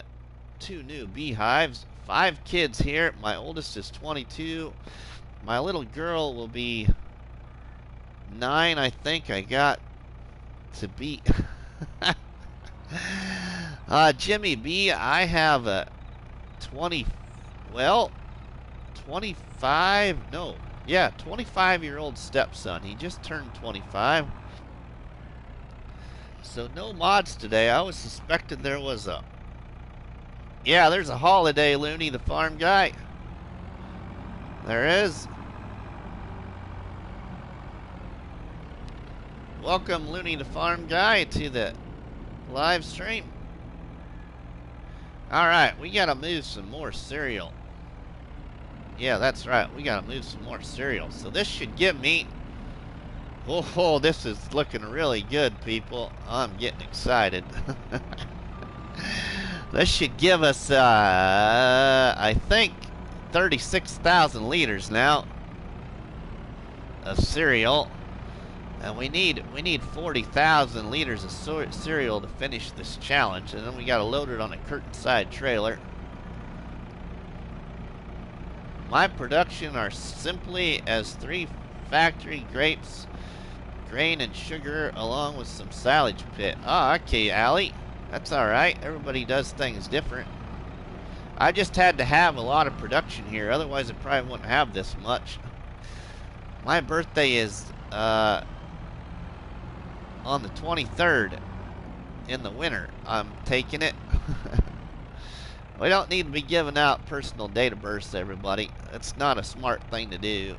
2 new beehives. 5 kids here. My oldest is 22. My little girl will be 9, I think. I got to be Jimmy B, I have a 25-year-old stepson. He just turned 25. So no mods today. I always suspected there was a... Yeah, there's a holiday, Looney the farm guy. There is. Welcome, Looney the farm guy, to the live stream. Alright, we gotta move some more cereal. Yeah, that's right. We gotta move some more cereal. So this should give me... Oh, this is looking really good, people. I'm getting excited. This should give us, I think, 36,000 liters now of cereal. And we need 40,000 liters of cereal to finish this challenge. And then we gotta load it on a curtain side trailer. My production are simply as 3 factory grapes, grain and sugar, along with some silage pit. Ah, okay, Allie. That's alright. Everybody does things different. I just had to have a lot of production here, otherwise I probably wouldn't have this much. My birthday is on the 23rd in the winter. I'm taking it. We don't need to be giving out personal date of births, everybody. It's not a smart thing to do,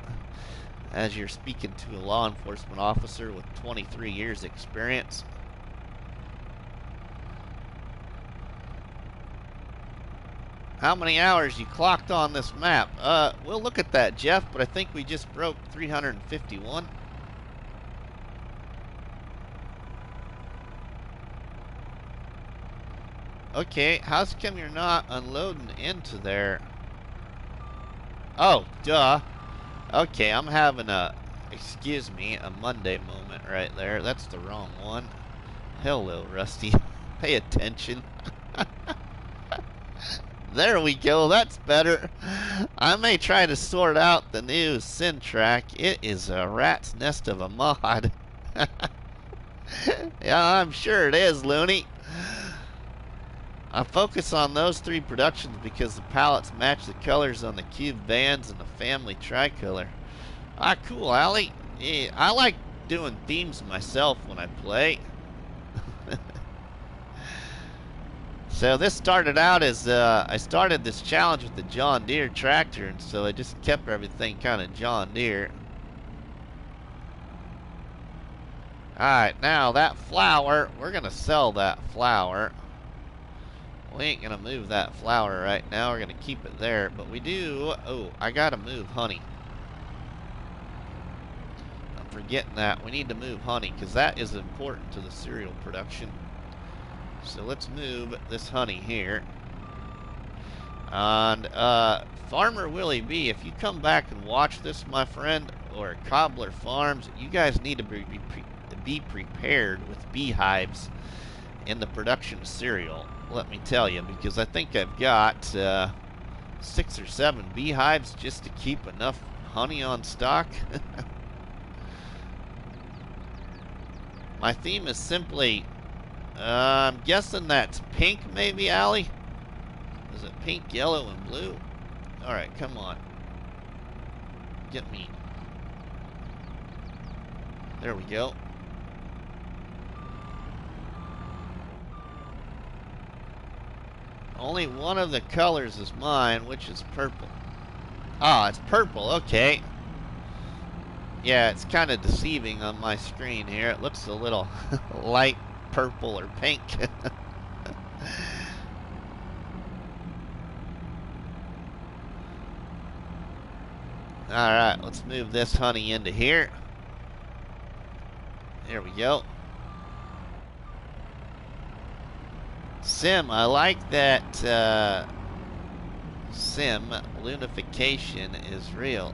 as you're speaking to a law enforcement officer with 23 years experience. How many hours you clocked on this map? We'll look at that, Jeff, but I think we just broke 351. Okay, how's come you're not unloading into there? Oh, duh. Okay, I'm having a, excuse me, a Monday moment right there. That's the wrong one. Hello, Rusty. Pay attention. There we go, that's better. I may try to sort out the new Syntrack. It is a rat's nest of a mod. Yeah, I'm sure it is, Looney. I focus on those 3 productions because the pallets match the colors on the cube vans and the family tricolor. Ah, cool, Allie. Yeah, I like doing themes myself when I play. So this started out as, I started this challenge with the John Deere tractor, and so I just kept everything kind of John Deere. Alright, now that flour, we're going to sell that flour. We ain't going to move that flour right now, we're going to keep it there, but we do, oh, I got to move honey. I'm forgetting that, we need to move honey, because that is important to the cereal production. So let's move this honey here. And Farmer Willie B, if you come back and watch this, my friend, or Cobbler Farms, you guys need to be prepared with beehives in the production of cereal. Let me tell you, because I think I've got 6 or 7 beehives just to keep enough honey on stock. My theme is simply... I'm guessing that's pink, maybe, Allie? Is it pink, yellow, and blue? Alright, come on. Get me There we go. Only one of the colors is mine, which is purple. Ah, it's purple, okay. Yeah, it's kind of deceiving on my screen here. It looks a little light purple or pink. Alright, let's move this honey into here. There we go. Sim, I like that sim lunification is real.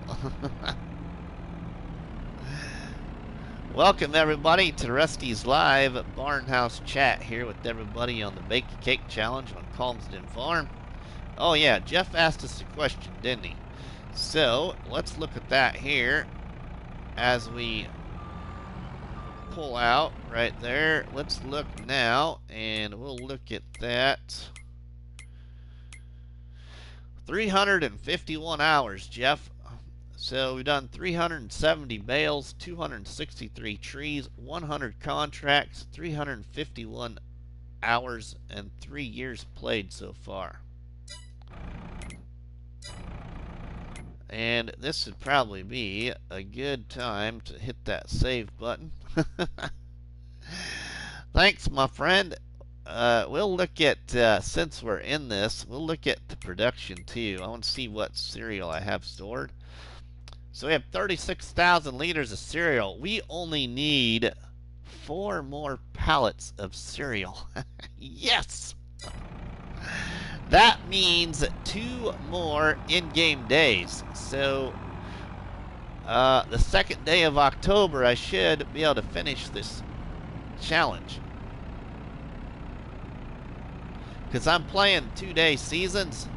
Welcome everybody to Rusty's live Barnhouse chat here with everybody on the Bake a Cake Challenge on Calmsden Farm. Oh yeah, Jeff asked us a question, didn't he? So, let's look at that here as we pull out right there. Let's look now, and we'll look at that. 351 hours, Jeff. So we've done 370 bales, 263 trees, 100 contracts, 351 hours, and 3 years played so far. And this would probably be a good time to hit that save button. Thanks, my friend. We'll look at, since we're in this, we'll look at the production too. I want to see what cereal I have stored. So we have 36,000 liters of cereal. We only need 4 more pallets of cereal. Yes! That means 2 more in-game days. So, the second day of October, I should be able to finish this challenge. Because I'm playing 2-day seasons.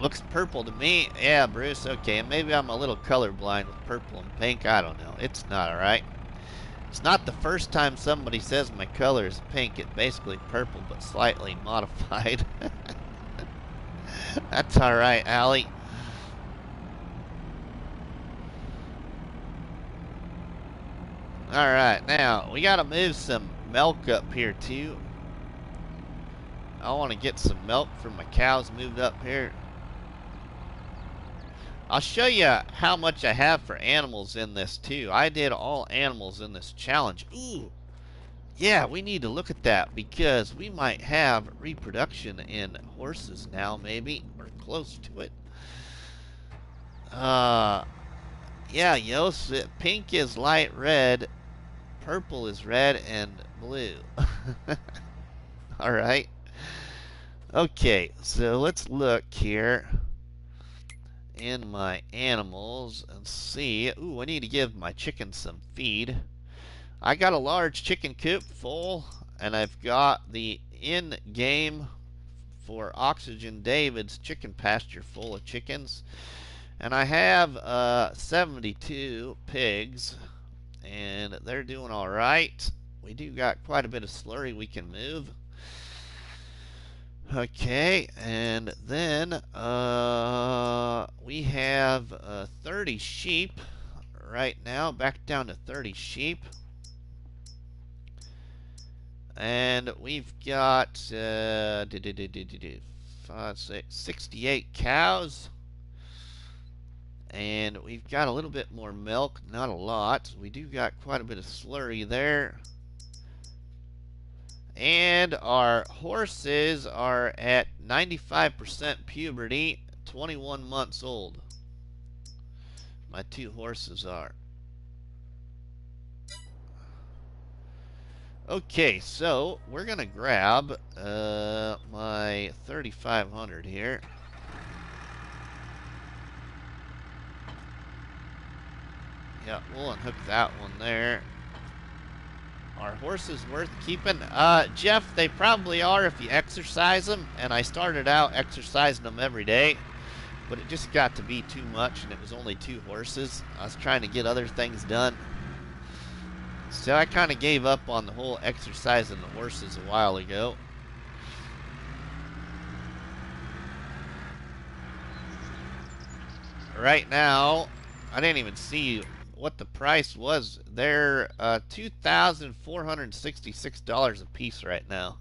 Looks purple to me. Yeah, Bruce, okay. Maybe I'm a little colorblind with purple and pink. I don't know. It's not alright. It's not the first time somebody says my color is pink. It's basically purple, but slightly modified. That's alright, Allie. Alright, now, we gotta move some milk up here, too. I want to get some milk from my cows moved up here. I'll show you how much I have for animals in this too. I did all animals in this challenge. Ooh, yeah, we need to look at that because we might have reproduction in horses now, maybe, or close to it. Yeah, Yos, pink is light red, purple is red, and blue. All right. Okay, so let's look here in my animals and see. Ooh, I need to give my chickens some feed. I got a large chicken coop full, and I've got the in-game for Oxygen David's chicken pasture full of chickens. And I have 72 pigs, and they're doing all right. We do got quite a bit of slurry we can move. Okay, and then we have 30 sheep right now, back down to 30 sheep. And we've got 68 cows. And we've got a little bit more milk, not a lot. We do got quite a bit of slurry there. And our horses are at 95% puberty, 21 months old. My 2 horses are. Okay, so we're going to grab my 3500 here. Yeah, we'll unhook that one there. Are horses worth keeping? Jeff, they probably are if you exercise them. And I started out exercising them every day. But it just got to be too much, and it was only 2 horses. I was trying to get other things done. So I kind of gave up on the whole exercising the horses a while ago. right now, I didn't even see what the price was. They're $2,466 a piece right now.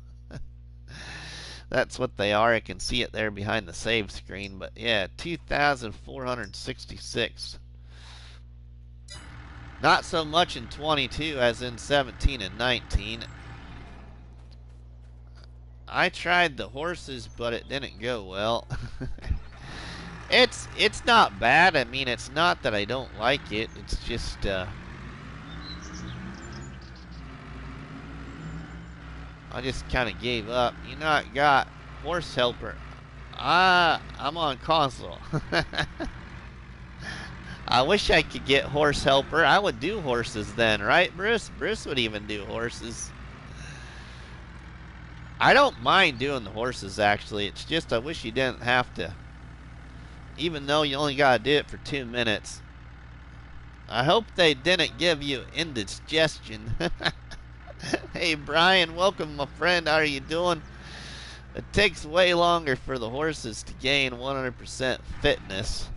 That's what they are. I can see it there behind the save screen. But yeah, 2,466. Not so much in 22 as in 17 and 19. I tried the horses, but it didn't go well. It's not bad. I mean, it's not that I don't like it. It's just I just kind of gave up. You know, I got horse helper. I'm on console. I wish I could get horse helper. I would do horses then, right, Bruce? Bruce would even do horses. I don't mind doing the horses, actually. It's just I wish you didn't have to. Even though you only gotta do it for 2 minutes. I hope they didn't give you indigestion. Hey, Brian, welcome, my friend. How are you doing? It takes way longer for the horses to gain 100% fitness.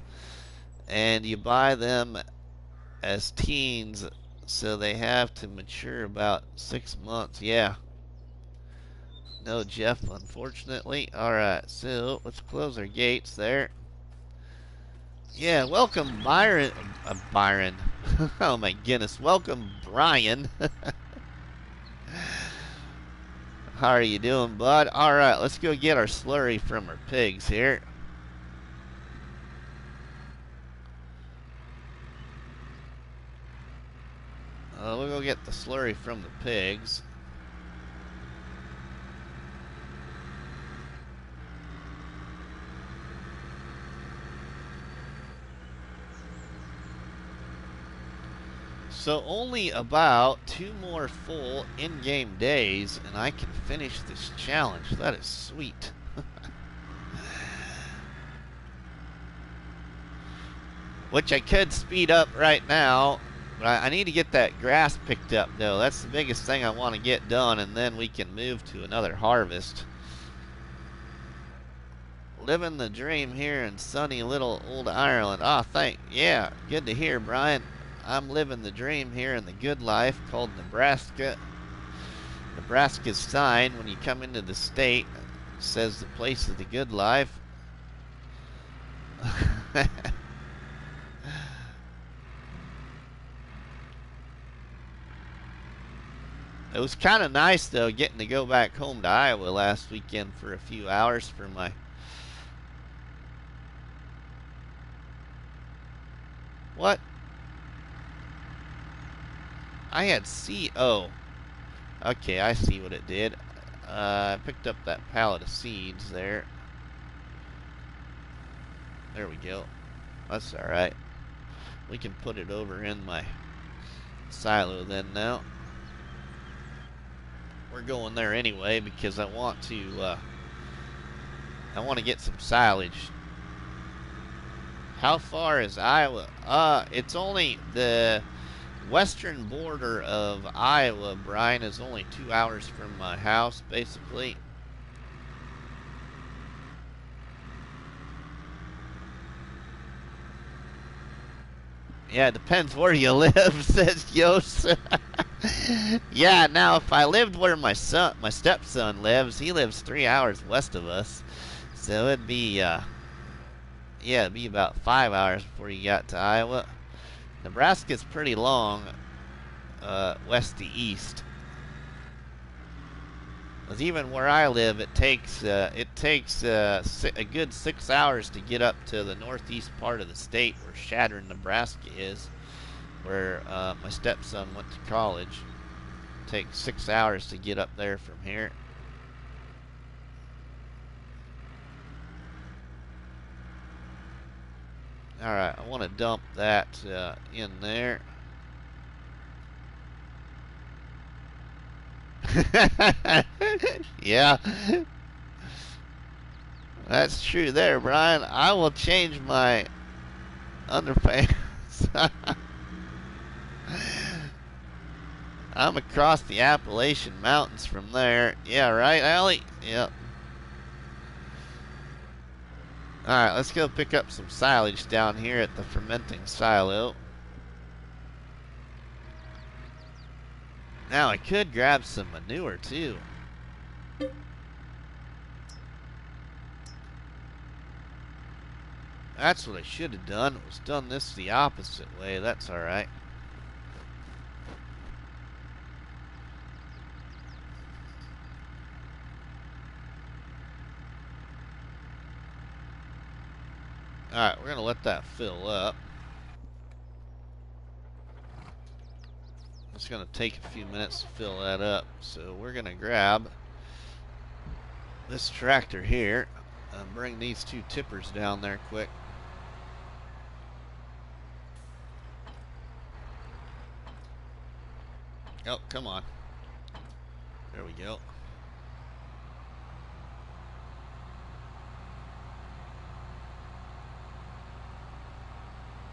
And you buy them as teens, so they have to mature about 6 months. Yeah. No Jeff, unfortunately. Alright, so let's close our gates there. Yeah, welcome, Byron. Byron. Oh my goodness. Welcome, Brian. How are you doing, bud? Alright, let's go get our slurry from our pigs here. We'll go get the slurry from the pigs. So only about 2 more full in-game days, and I can finish this challenge. That is sweet. Which I could speed up right now, but I need to get that grass picked up, though. That's the biggest thing I want to get done, and then we can move to another harvest. Living the dream here in sunny little old Ireland. Yeah, good to hear, Brian. I'm living the dream here in the good life called Nebraska. Nebraska's sign when you come into the state says the place of the good life. It was kind of nice, though, getting to go back home to Iowa last weekend for a few hours for my... What? I had CO. Okay, I see what it did. I picked up that pallet of seeds there. There we go. That's alright. We can put it over in my silo then now. We're going there anyway because I want to get some silage. How far is Iowa? It's only the western border of Iowa, Brian, is only 2 hours from my house, basically. Yeah, it depends where you live, says Yost. Yeah, now if I lived where my stepson lives, he lives 3 hours west of us. So it'd be, yeah, it'd be about 5 hours before you got to Iowa. Nebraska's pretty long, west to east. Because even where I live, it takes a good 6 hours to get up to the northeast part of the state where Chadron, Nebraska is, where my stepson went to college. It takes 6 hours to get up there from here. Alright, I want to dump that in there. Yeah. That's true there, Brian. I will change my underpants. I'm across the Appalachian Mountains from there. Yeah, right, Allie? Yep. Alright, let's go pick up some silage down here at the fermenting silo. Now I could grab some manure too. That's what I should have done, was done this the opposite way. That's alright. Alright, we're going to let that fill up. It's going to take a few minutes to fill that up. So we're going to grab this tractor here and bring these two tippers down there quick. Oh, come on. There we go.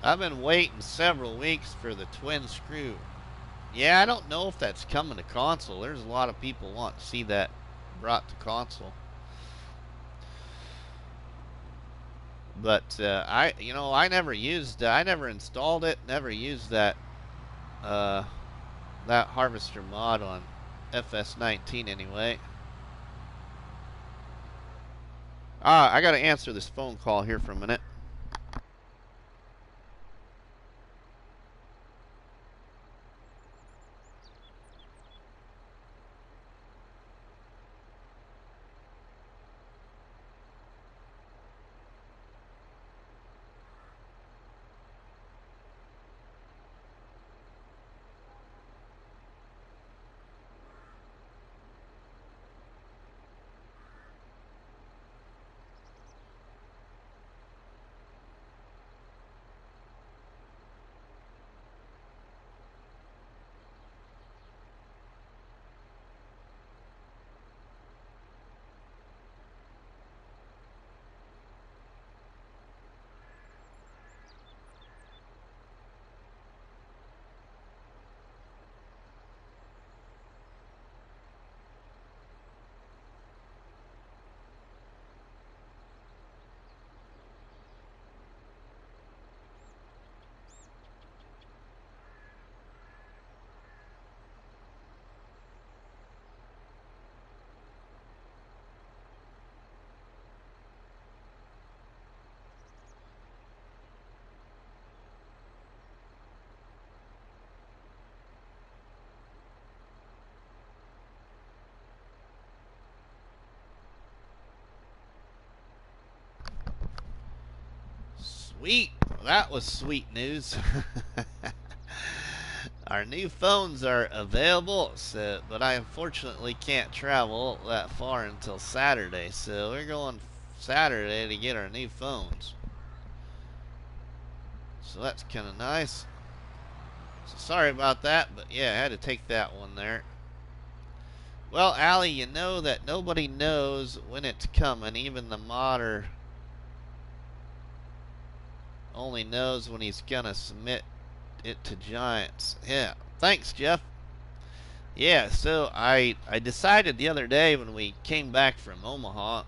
I've been waiting several weeks for the twin screw. Yeah, I don't know if that's coming to console. There's a lot of people want to see that brought to console. But I never installed it, never used that that harvester mod on FS19 anyway. I gotta answer this phone call here for a minute. Sweet. Well, that was sweet news. Our new phones are available, but I unfortunately can't travel that far until Saturday. So we're going Saturday to get our new phones. So that's kind of nice. So sorry about that, but yeah, I had to take that one there. Well, Allie, you know that nobody knows when it's coming. Even the modder only knows when he's gonna submit it to Giants. Yeah, thanks, Jeff. Yeah, so I decided the other day when we came back from Omaha,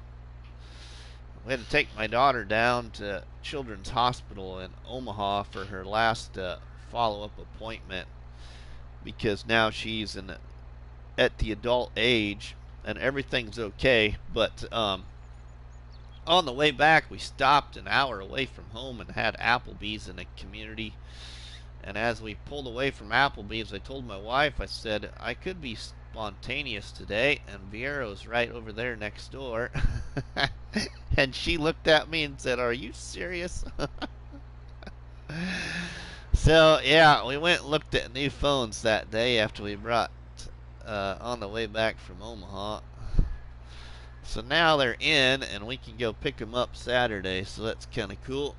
we had to take my daughter down to Children's Hospital in Omaha for her last follow-up appointment, because now she's at the adult age and everything's okay. But on the way back, we stopped an hour away from home and had Applebee's in the community. And as we pulled away from Applebee's, I told my wife, I said, I could be spontaneous today, and Viero's right over there next door. And she looked at me and said, are you serious? So, yeah, we went and looked at new phones that day after we brought on the way back from Omaha. So now they're in, and we can go pick them up Saturday, so that's kind of cool.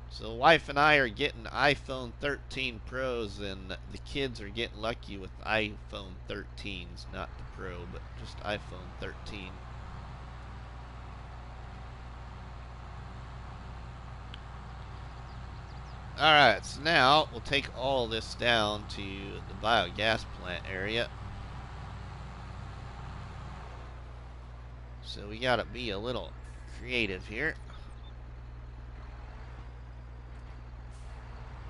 So wife and I are getting iPhone 13 Pros, and the kids are getting lucky with iPhone 13s, not the Pro, but just iPhone 13. Alright, so now we'll take all this down to the biogas plant area. So we gotta be a little creative here.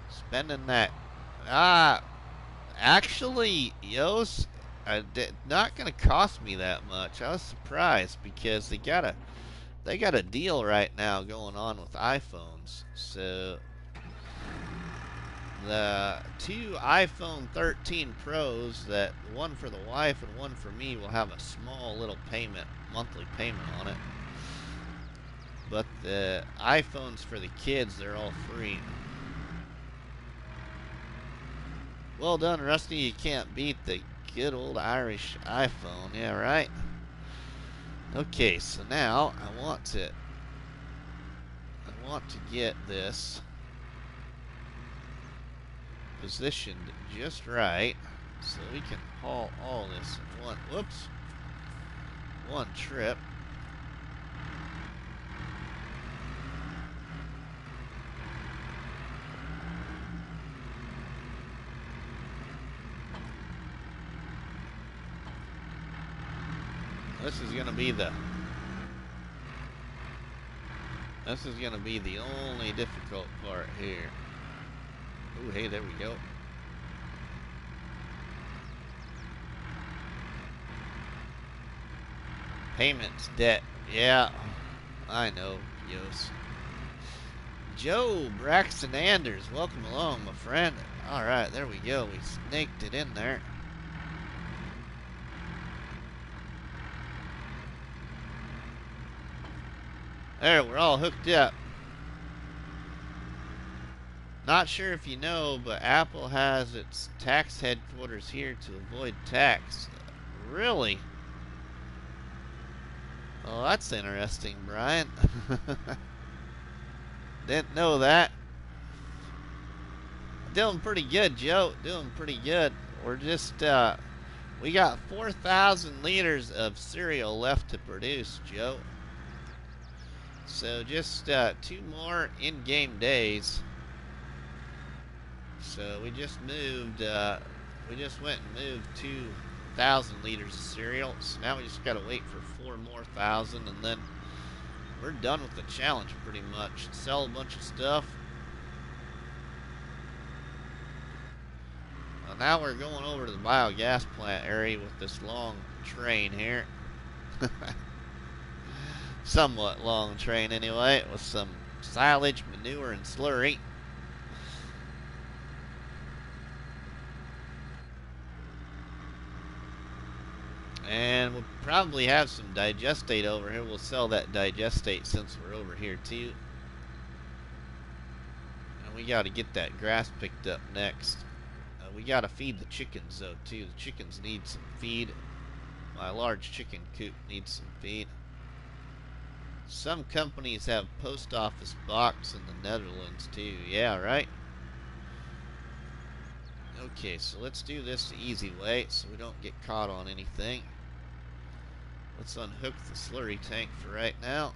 Spending that. Actually, Yos, not gonna cost me that much. I was surprised because they got a deal right now going on with iPhones. So the two iPhone 13 Pros, that one for the wife and one for me, will have a small little monthly payment on it. But the iPhones for the kids, they're all free. Well done, Rusty. You can't beat the good old Irish iPhone. Yeah, right? Okay, so now I want to get this positioned just right so we can haul all this in one trip. This is gonna be the only difficult part here. Ooh, hey, there we go. Payments, debt. Yeah, I know, Yos. Joe Braxton Anders, welcome along, my friend. Alright, there we go. We snaked it in there. There, we're all hooked up. Not sure if you know, but Apple has its tax headquarters here to avoid tax. Really? Oh, that's interesting, Brian. Didn't know that. Doing pretty good, Joe. Doing pretty good. We're just, we got 4,000 liters of cereal left to produce, Joe. So just 2 more in-game days. So we just moved, we just went and moved 2,000 liters of cereal. So now we just gotta wait for 4 more thousand, and then we're done with the challenge pretty much. Sell a bunch of stuff. Well, now we're going over to the biogas plant area with this long train here. Somewhat long train anyway, with some silage, manure, and slurry. And we'll probably have some digestate over here. We'll sell that digestate since we're over here too. And we got to get that grass picked up next. We got to feed the chickens though too. The chickens need some feed. My large chicken coop needs some feed. Some companies have post office box in the Netherlands too. Yeah, right? Okay, so let's do this the easy way so we don't get caught on anything. Let's unhook the slurry tank for right now.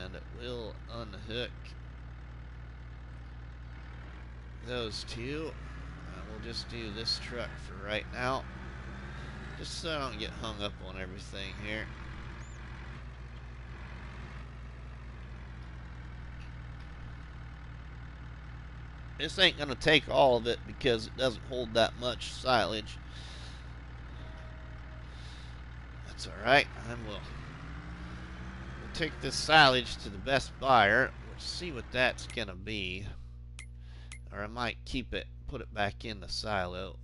And we'll unhook those two. We'll just do this truck for right now, just so I don't get hung up on everything here. This ain't gonna take all of it because it doesn't hold that much silage. That's alright, and we'll take this silage to the best buyer. We'll see what that's gonna be. Or I might keep it, put it back in the silo.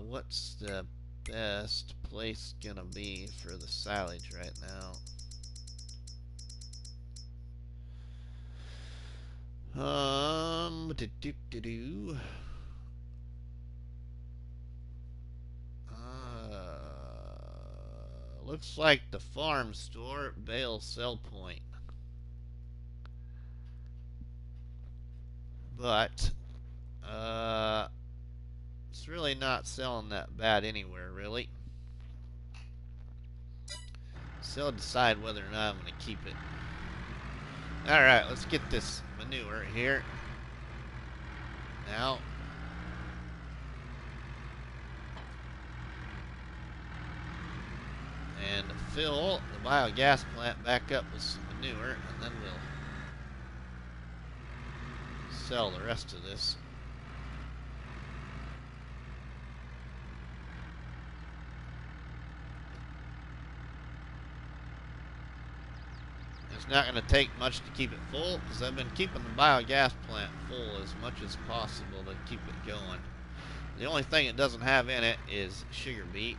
What's the best place gonna be for the silage right now? Looks like the farm store, bale sell point. But it's really not selling that bad anywhere, really. So I'll decide whether or not I'm going to keep it. Alright, let's get this manure here. Now. And fill the biogas plant back up with some manure, and then we'll sell the rest of this. It's not going to take much to keep it full, because I've been keeping the biogas plant full as much as possible to keep it going. The only thing it doesn't have in it is sugar beet.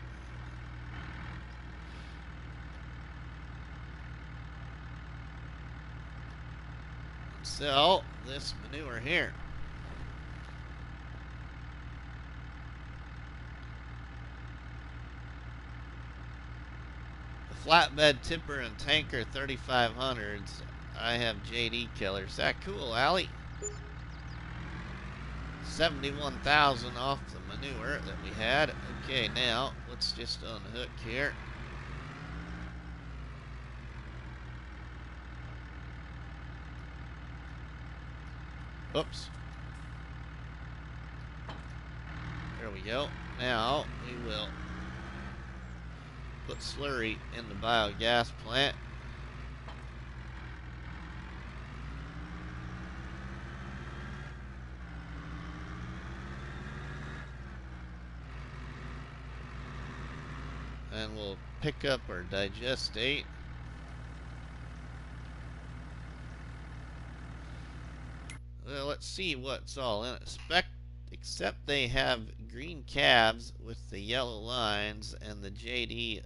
Sell this manure here. The flatbed tipper and tanker 3500s. I have JD killers. Is that cool, Allie? 71,000 off the manure that we had. Okay, now let's just unhook here. Oops. There we go. Now we will put slurry in the biogas plant. And we'll pick up our digestate. Well, let's see what's all in it. Except they have green calves with the yellow lines and the JD.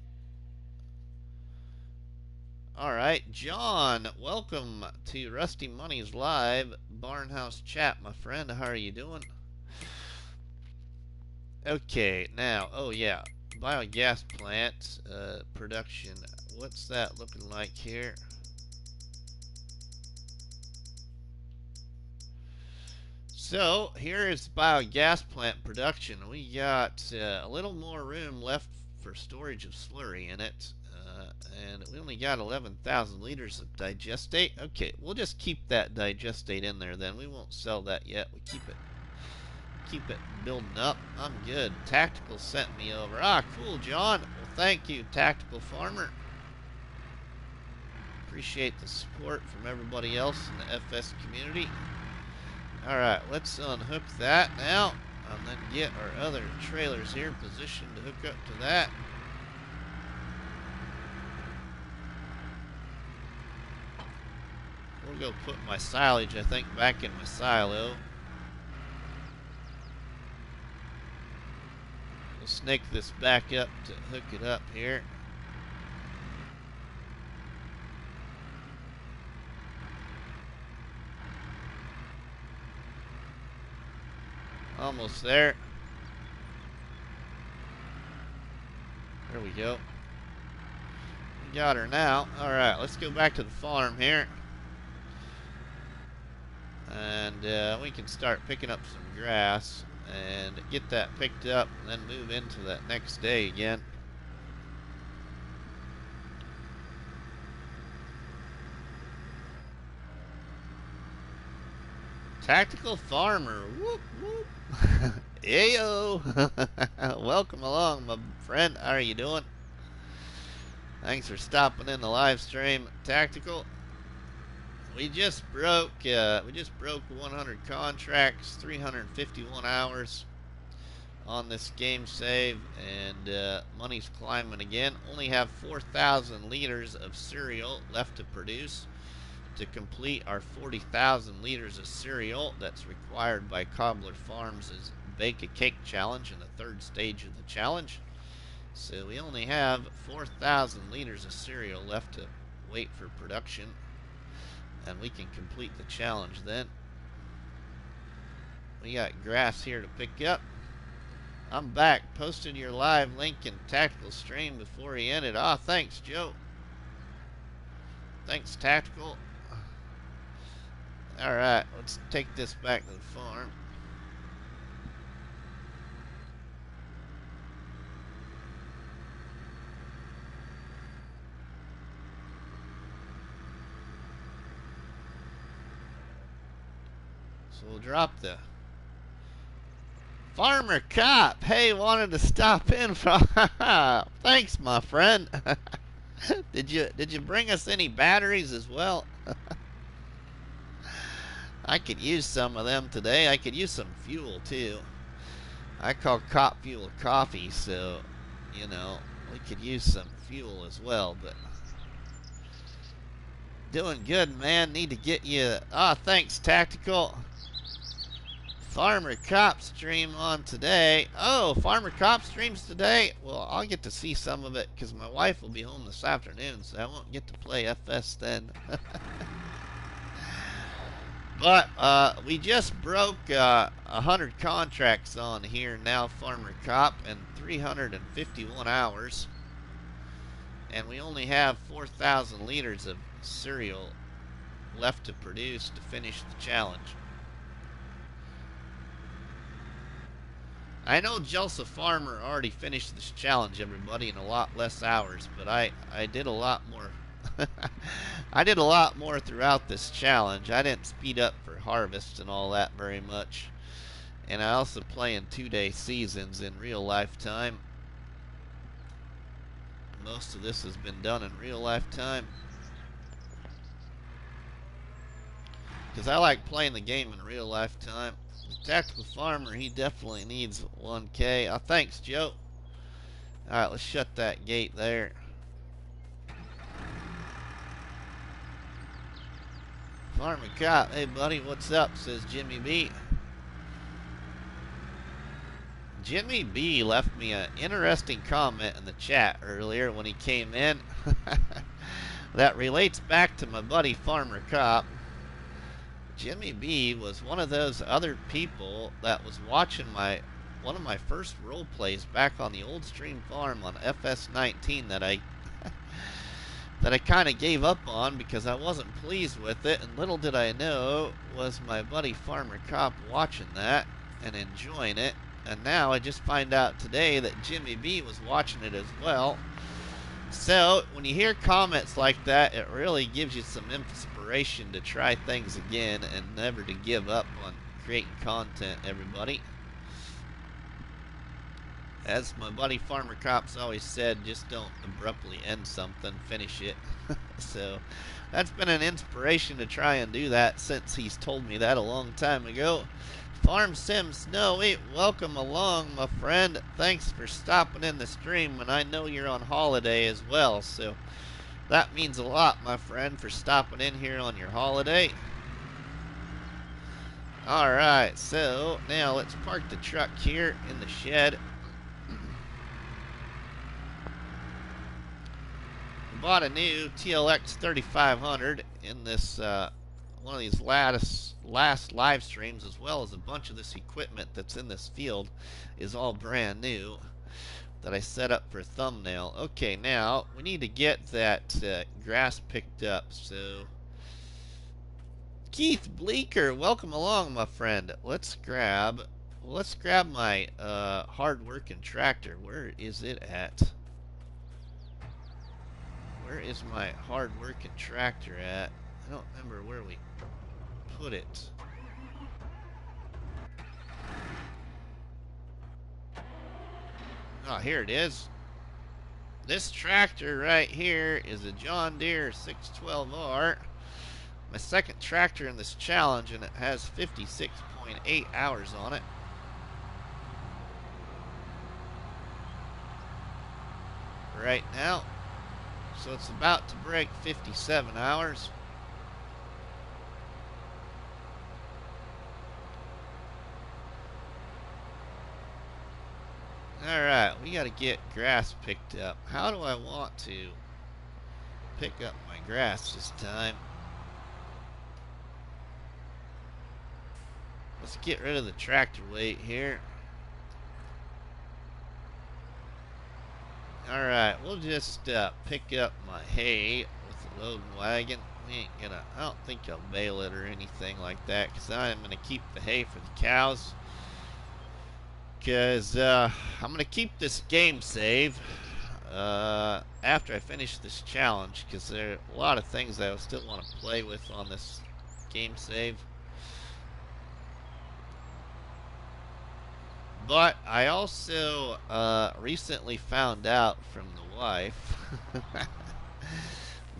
Alright, John, welcome to Rusty Money's live Barnhouse chat, my friend. How are you doing? Okay, now, oh yeah, biogas plant production. What's that looking like here? So here is biogas plant production. We got a little more room left for storage of slurry in it, and we only got 11,000 liters of digestate. Okay, we'll just keep that digestate in there then. We won't sell that yet. We keep it building up. I'm good. Tactical sent me over. Ah, cool, John. Well, thank you, Tactical Farmer. Appreciate the support from everybody else in the FS community. Alright, let's unhook that now, and then get our other trailers here positioned to hook up to that. We'll go put my silage, I think, back in my silo. We'll snake this back up to hook it up here. Almost there. There we go. We got her now. Alright, let's go back to the farm here. And we can start picking up some grass and get that picked up and then move into that next day again. Tactical Farmer. Whoop, whoop. Ayo. Welcome along, my friend. How are you doing? Thanks for stopping in the live stream, Tactical. We just broke 100 contracts, 351 hours on this game save, and money's climbing again. Only have 4,000 liters of cereal left to produce to complete our 40,000 liters of cereal that's required by Cobbler Farms' Bake a Cake Challenge in the third stage of the challenge. So we only have 4,000 liters of cereal left to wait for production, and we can complete the challenge then. We got grass here to pick up. I'm back. Posted your live link in Tactical stream before he ended. Ah, thanks, Joe. Thanks, Tactical. Alright, let's take this back to the farm. So we'll drop the Farmer Cop. Hey, wanted to stop in from. Thanks, my friend. Did you bring us any batteries as well? I could use some of them today. I could use some fuel too. I call cop fuel coffee, so you know we could use some fuel as well. But doing good, man. Need to get you. Ah, thanks, Tactical. Farmer Cop stream on today. Oh, Farmer Cop streams today? Well, I'll get to see some of it because my wife will be home this afternoon, so I won't get to play FS then. But we just broke 100 contracts on here now, Farmer Cop, in 351 hours. And we only have 4,000 liters of cereal left to produce to finish the challenge. I know Joseph Farmer already finished this challenge, everybody, in a lot less hours, but I did a lot more. I did a lot more throughout this challenge. I didn't speed up for harvest and all that very much. And I also play in 2-day seasons in real life time. Most of this has been done in real life time. Because I like playing the game in real life time. The Tactical Farmer, he definitely needs 1K. Oh, thanks, Joe. Alright, let's shut that gate there. Farmer Cop, hey buddy, what's up? Says Jimmy B. Jimmy B left me an interesting comment in the chat earlier when he came in. That relates back to my buddy Farmer Cop. Jimmy B was one of those other people that was watching one of my first role plays back on the old stream farm on FS19 that I kind of gave up on because I wasn't pleased with it, and little did I know was my buddy Farmer Cop watching that and enjoying it. And now I just find out today that Jimmy B was watching it as well. So when you hear comments like that, it really gives you some inspiration to try things again and never to give up on creating content, everybody. As my buddy Farmer Cop's always said, just don't abruptly end something, finish it. So that's been an inspiration to try and do that since he's told me that a long time ago. Farm Sim Snowy, welcome along, my friend. Thanks for stopping in the stream, and I know you're on holiday as well, so that means a lot, my friend, for stopping in here on your holiday. Alright, so now let's park the truck here in the shed. We bought a new TLX 3500 in this one of these last live streams, as well as a bunch of this equipment that's in this field is all brand new that I set up for a thumbnail. Okay, now we need to get that grass picked up. So Keith Bleeker, welcome along, my friend. Let's grab my hard working tractor. Where is it at? Where is my hard working tractor at? I don't remember where we put it. Oh, here it is. This tractor right here is a John Deere 612R. My second tractor in this challenge, and it has 56.8 hours on it. Right now. So it's about to break 57 hours. Alright, we got to get grass picked up. How do I want to pick up my grass this time? Let's get rid of the tractor weight here. Alright, we'll just pick up my hay with the loading wagon. We ain't gonna, I don't think I'll bale it or anything like that, because I'm gonna keep the hay for the cows. Because I'm gonna keep this game save after I finish this challenge, because there are a lot of things that I still want to play with on this game save. But I also recently found out from the wife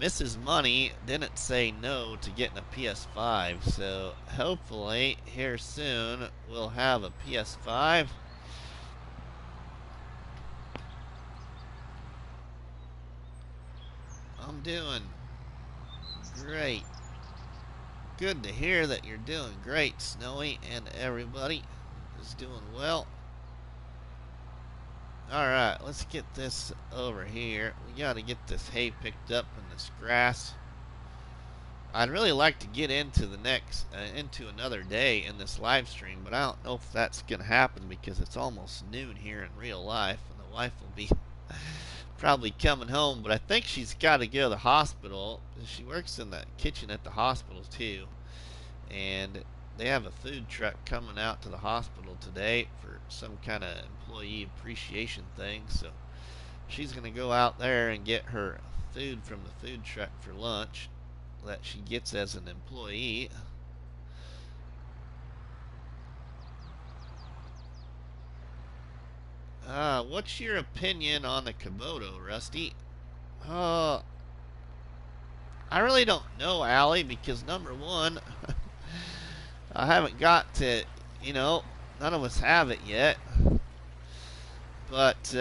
Mrs. Money didn't say no to getting a PS5, so hopefully here soon we'll have a PS5. I'm doing great. Good to hear that you're doing great, Snowy, and everybody is doing well. Alright, let's get this over here. We gotta get this hay picked up and this grass. I'd really like to get into the next, into another day in this live stream, but I don't know if that's gonna happen because it's almost noon here in real life, and the wife will be probably coming home. But I think she's got to go to the hospital. She works in the kitchen at the hospital too, and they have a food truck coming out to the hospital today for some kind of employee appreciation thing. So she's gonna go out there and get her food from the food truck for lunch that she gets as an employee. What's your opinion on the Kubota, Rusty? I really don't know, Allie, because number one, I haven't got to, none of us have it yet. But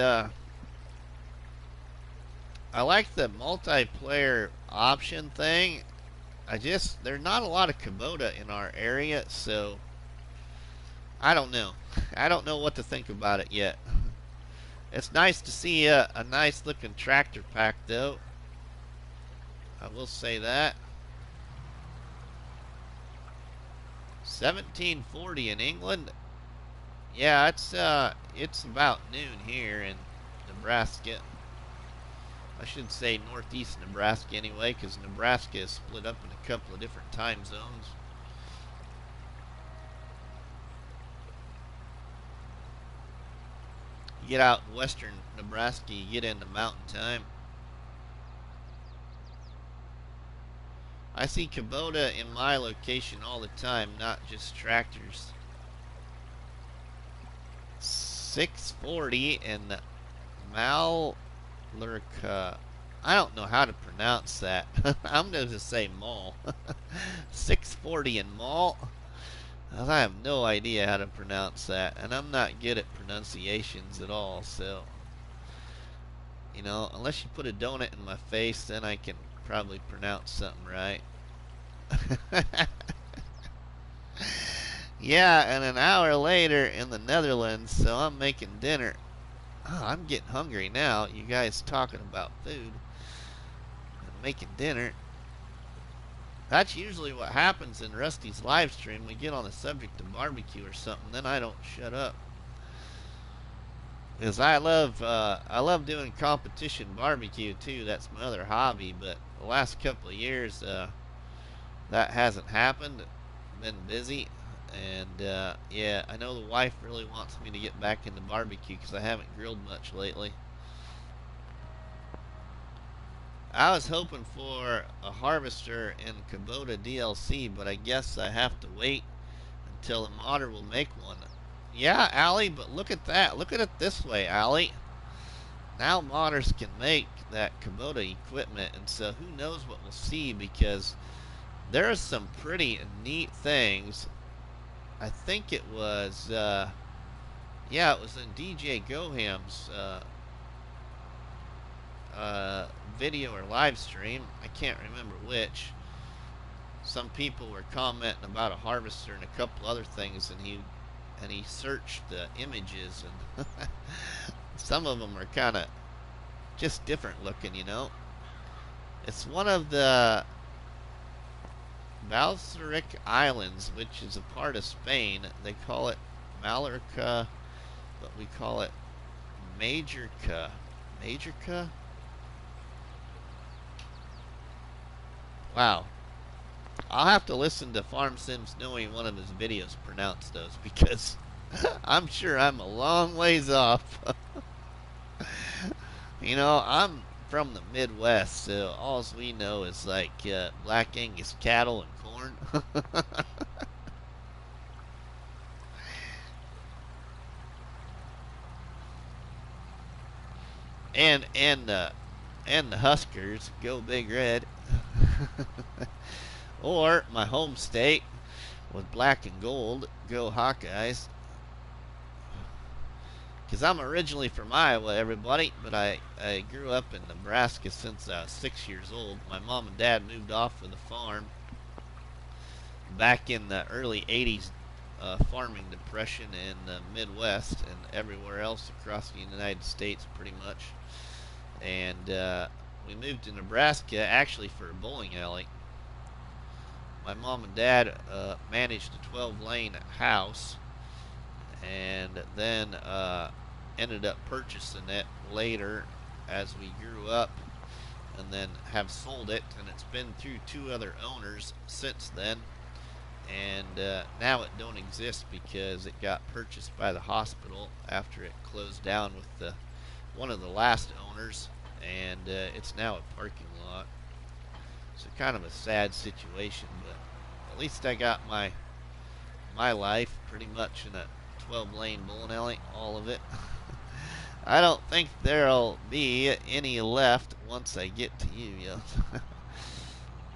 I like the multiplayer option thing. There's not a lot of Kubota in our area, so I don't know. I don't know what to think about it yet. It's nice to see a nice looking tractor pack, though. I will say that. 1740 in England. Yeah, it's about noon here in Nebraska. I should say northeast Nebraska anyway, because Nebraska is split up in a couple of different time zones. You get out in western Nebraska, you get into mountain time. I see Kubota in my location all the time, not just tractors. 640 in Malurka. I don't know how to pronounce that. I'm going to say mall. 640 in mall. I have no idea how to pronounce that, and I'm not good at pronunciations at all, so unless you put a donut in my face, then I can probably pronounce something right. Yeah, and an hour later in the Netherlands, so I'm making dinner. Oh, I'm getting hungry now. You guys talking about food and making dinner. That's usually what happens in Rusty's live stream. We get on the subject of barbecue or something, then I don't shut up. Because I love doing competition barbecue too. That's my other hobby. But the last couple of years, that hasn't happened. Been busy, and yeah, I know the wife really wants me to get back into barbecue because I haven't grilled much lately. I was hoping for a harvester in Kubota DLC, but I guess I have to wait until a modder will make one. Yeah, Allie, but look at that. Look at it this way, Allie. Now modders can make that Kubota equipment, and so who knows what we'll see, because there are some pretty neat things. I think it was, yeah, it was in DJ Goham's video or live stream. I can't remember which. Some people were commenting about a harvester and a couple other things, and he searched the images, and some of them are kind of just different looking, It's one of the Balsaric Islands, which is a part of Spain. They call it Mallorca, but we call it Majorca. Majorca? Wow. I'll have to listen to Farm Sims knowing one of his videos pronounce those, because I'm sure I'm a long ways off. I'm from the Midwest, so all we know is like Black Angus cattle and corn. and and the Huskers, go Big Red. Or my home state with black and gold, go Hawkeyes. Because I'm originally from Iowa, everybody, but I grew up in Nebraska since I was 6 years old. My mom and dad moved off of the farm back in the early 80s farming depression in the Midwest and everywhere else across the United States pretty much. And we moved to Nebraska actually for a bowling alley. My mom and dad managed a 12-lane house and then ended up purchasing it later as we grew up and then have sold it, and it's been through 2 other owners since then, and now it don't exist because it got purchased by the hospital after it closed down with one of the last owners, and it's now a parking lot. So kind of a sad situation, but at least I got my life pretty much in a 12-lane bowling alley, all of it. I don't think there'll be any left once I get to you.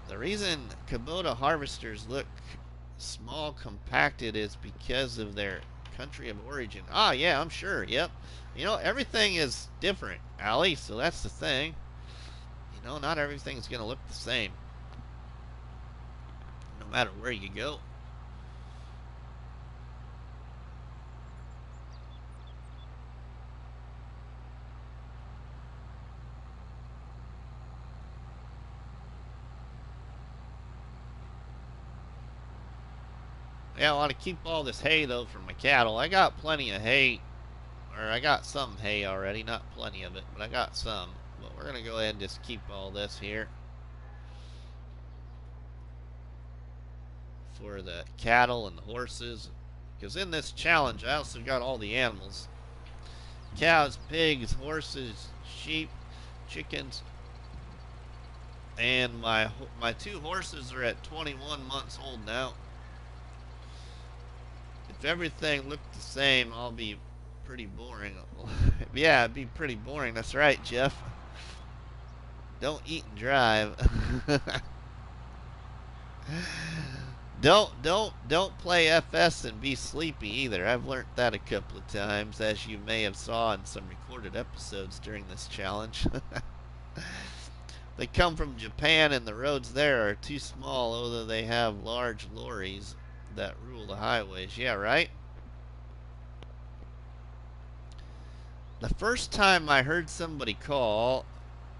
The reason Kubota harvesters look small compacted is because of their country of origin. Ah, yeah, I'm sure. Yep. You know, everything is different, Allie, so that's the thing. You know, not everything's going to look the same, no matter where you go. Yeah, I want to keep all this hay, though, for my cattle. I got plenty of hay, or I got some hay already. Not plenty of it, but I got some. But we're going to go ahead and just keep all this here for the cattle and the horses. Because in this challenge, I also got all the animals. Cows, pigs, horses, sheep, chickens. And my 2 horses are at 21 months old now. If everything looked the same, I'll be pretty boring. Yeah, it'd be pretty boring. That's right, Jeff. Don't eat and drive. Don't play FS and be sleepy either. I've learned that a couple of times, as you may have saw in some recorded episodes during this challenge. They come from Japan, and the roads there are too small, although they have large lorries that rule the highways. Yeah, right? The first time I heard somebody call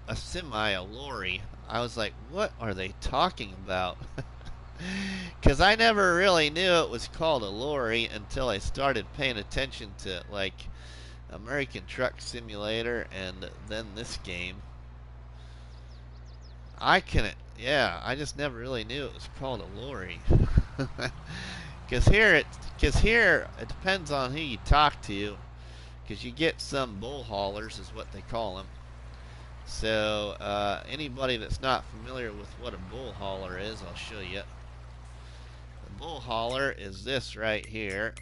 a semi a lorry, I was like, what are they talking about? Because I never really knew it was called a lorry until I started paying attention to, like, American Truck Simulator and then this game. I just never really knew it was called a lorry. Because here it depends on who you talk to. Because you get some bull haulers, is what they call them. So anybody that's not familiar with what a bull hauler is, I'll show you. The bull hauler is this right here.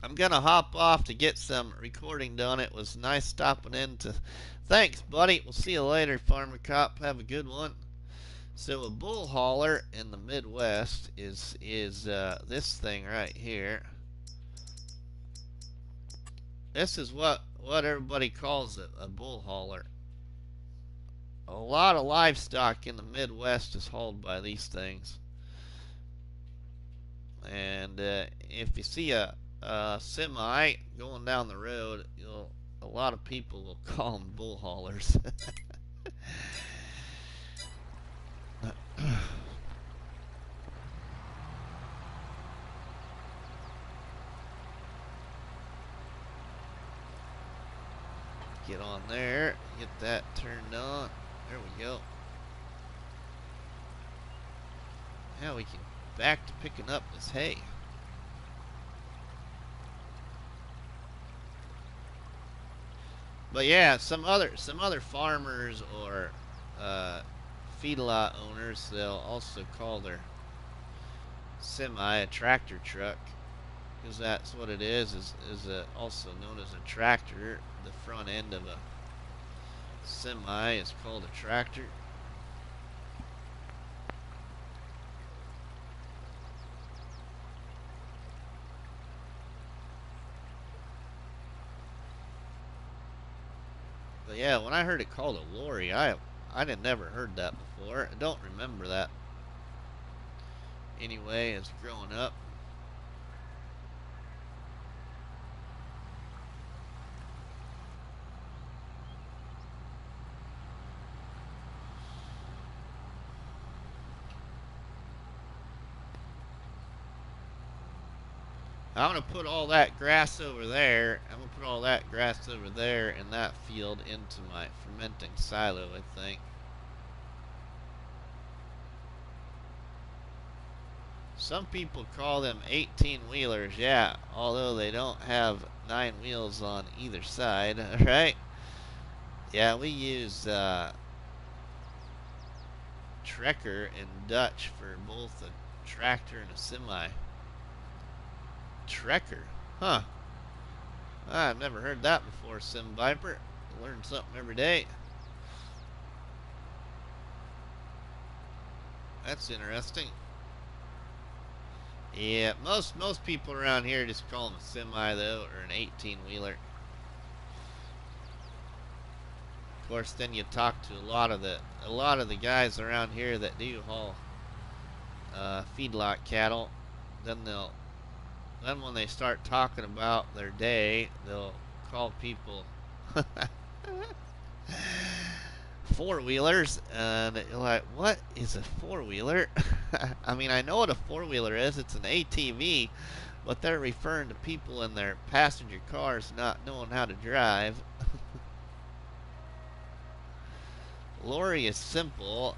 I'm gonna hop off to get some recording done. It was nice stopping in to. Thanks, buddy. We'll see you later, Farmer Cop. Have a good one. So a bull hauler in the Midwest is this thing right here. This is what everybody calls a bull hauler. A lot of livestock in the Midwest is hauled by these things. And if you see a semi going down the road, a lot of people will call them bull haulers. Get on there, get that turned on. There we go. Now we can back to picking up this hay. But yeah, some other farmers or feedlot owners, they'll also call their semi a tractor truck, because that's what it is also known as a tractor, the front end of a Semi is called a tractor. But yeah, when I heard it called a lorry, I had never heard that before. I don't remember that. Anyway, as growing up, I'm going to put all that grass over there. I'm going to put all that grass over there in that field into my fermenting silo, I think. Some people call them 18-wheelers, yeah, although they don't have 9 wheels on either side, right? Yeah, we use trekker in Dutch for both a tractor and a semi. Trekker? Huh. I've never heard that before, Sim Viper. Learn something every day. That's interesting. Yeah, most people around here just call them a semi though, or an 18-wheeler. Of course, then you talk to a lot of the guys around here that do haul feedlot cattle. Then when they start talking about their day, they'll call people four-wheelers, and you're like, what is a four-wheeler? I mean, I know what a four-wheeler is. It's an ATV, but they're referring to people in their passenger cars not knowing how to drive. Lorry is simply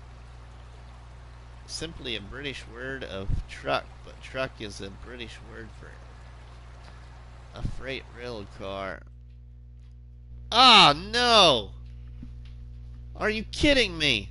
a British word of truck, but truck is a British word for a freight rail car. Ah, no! Are you kidding me?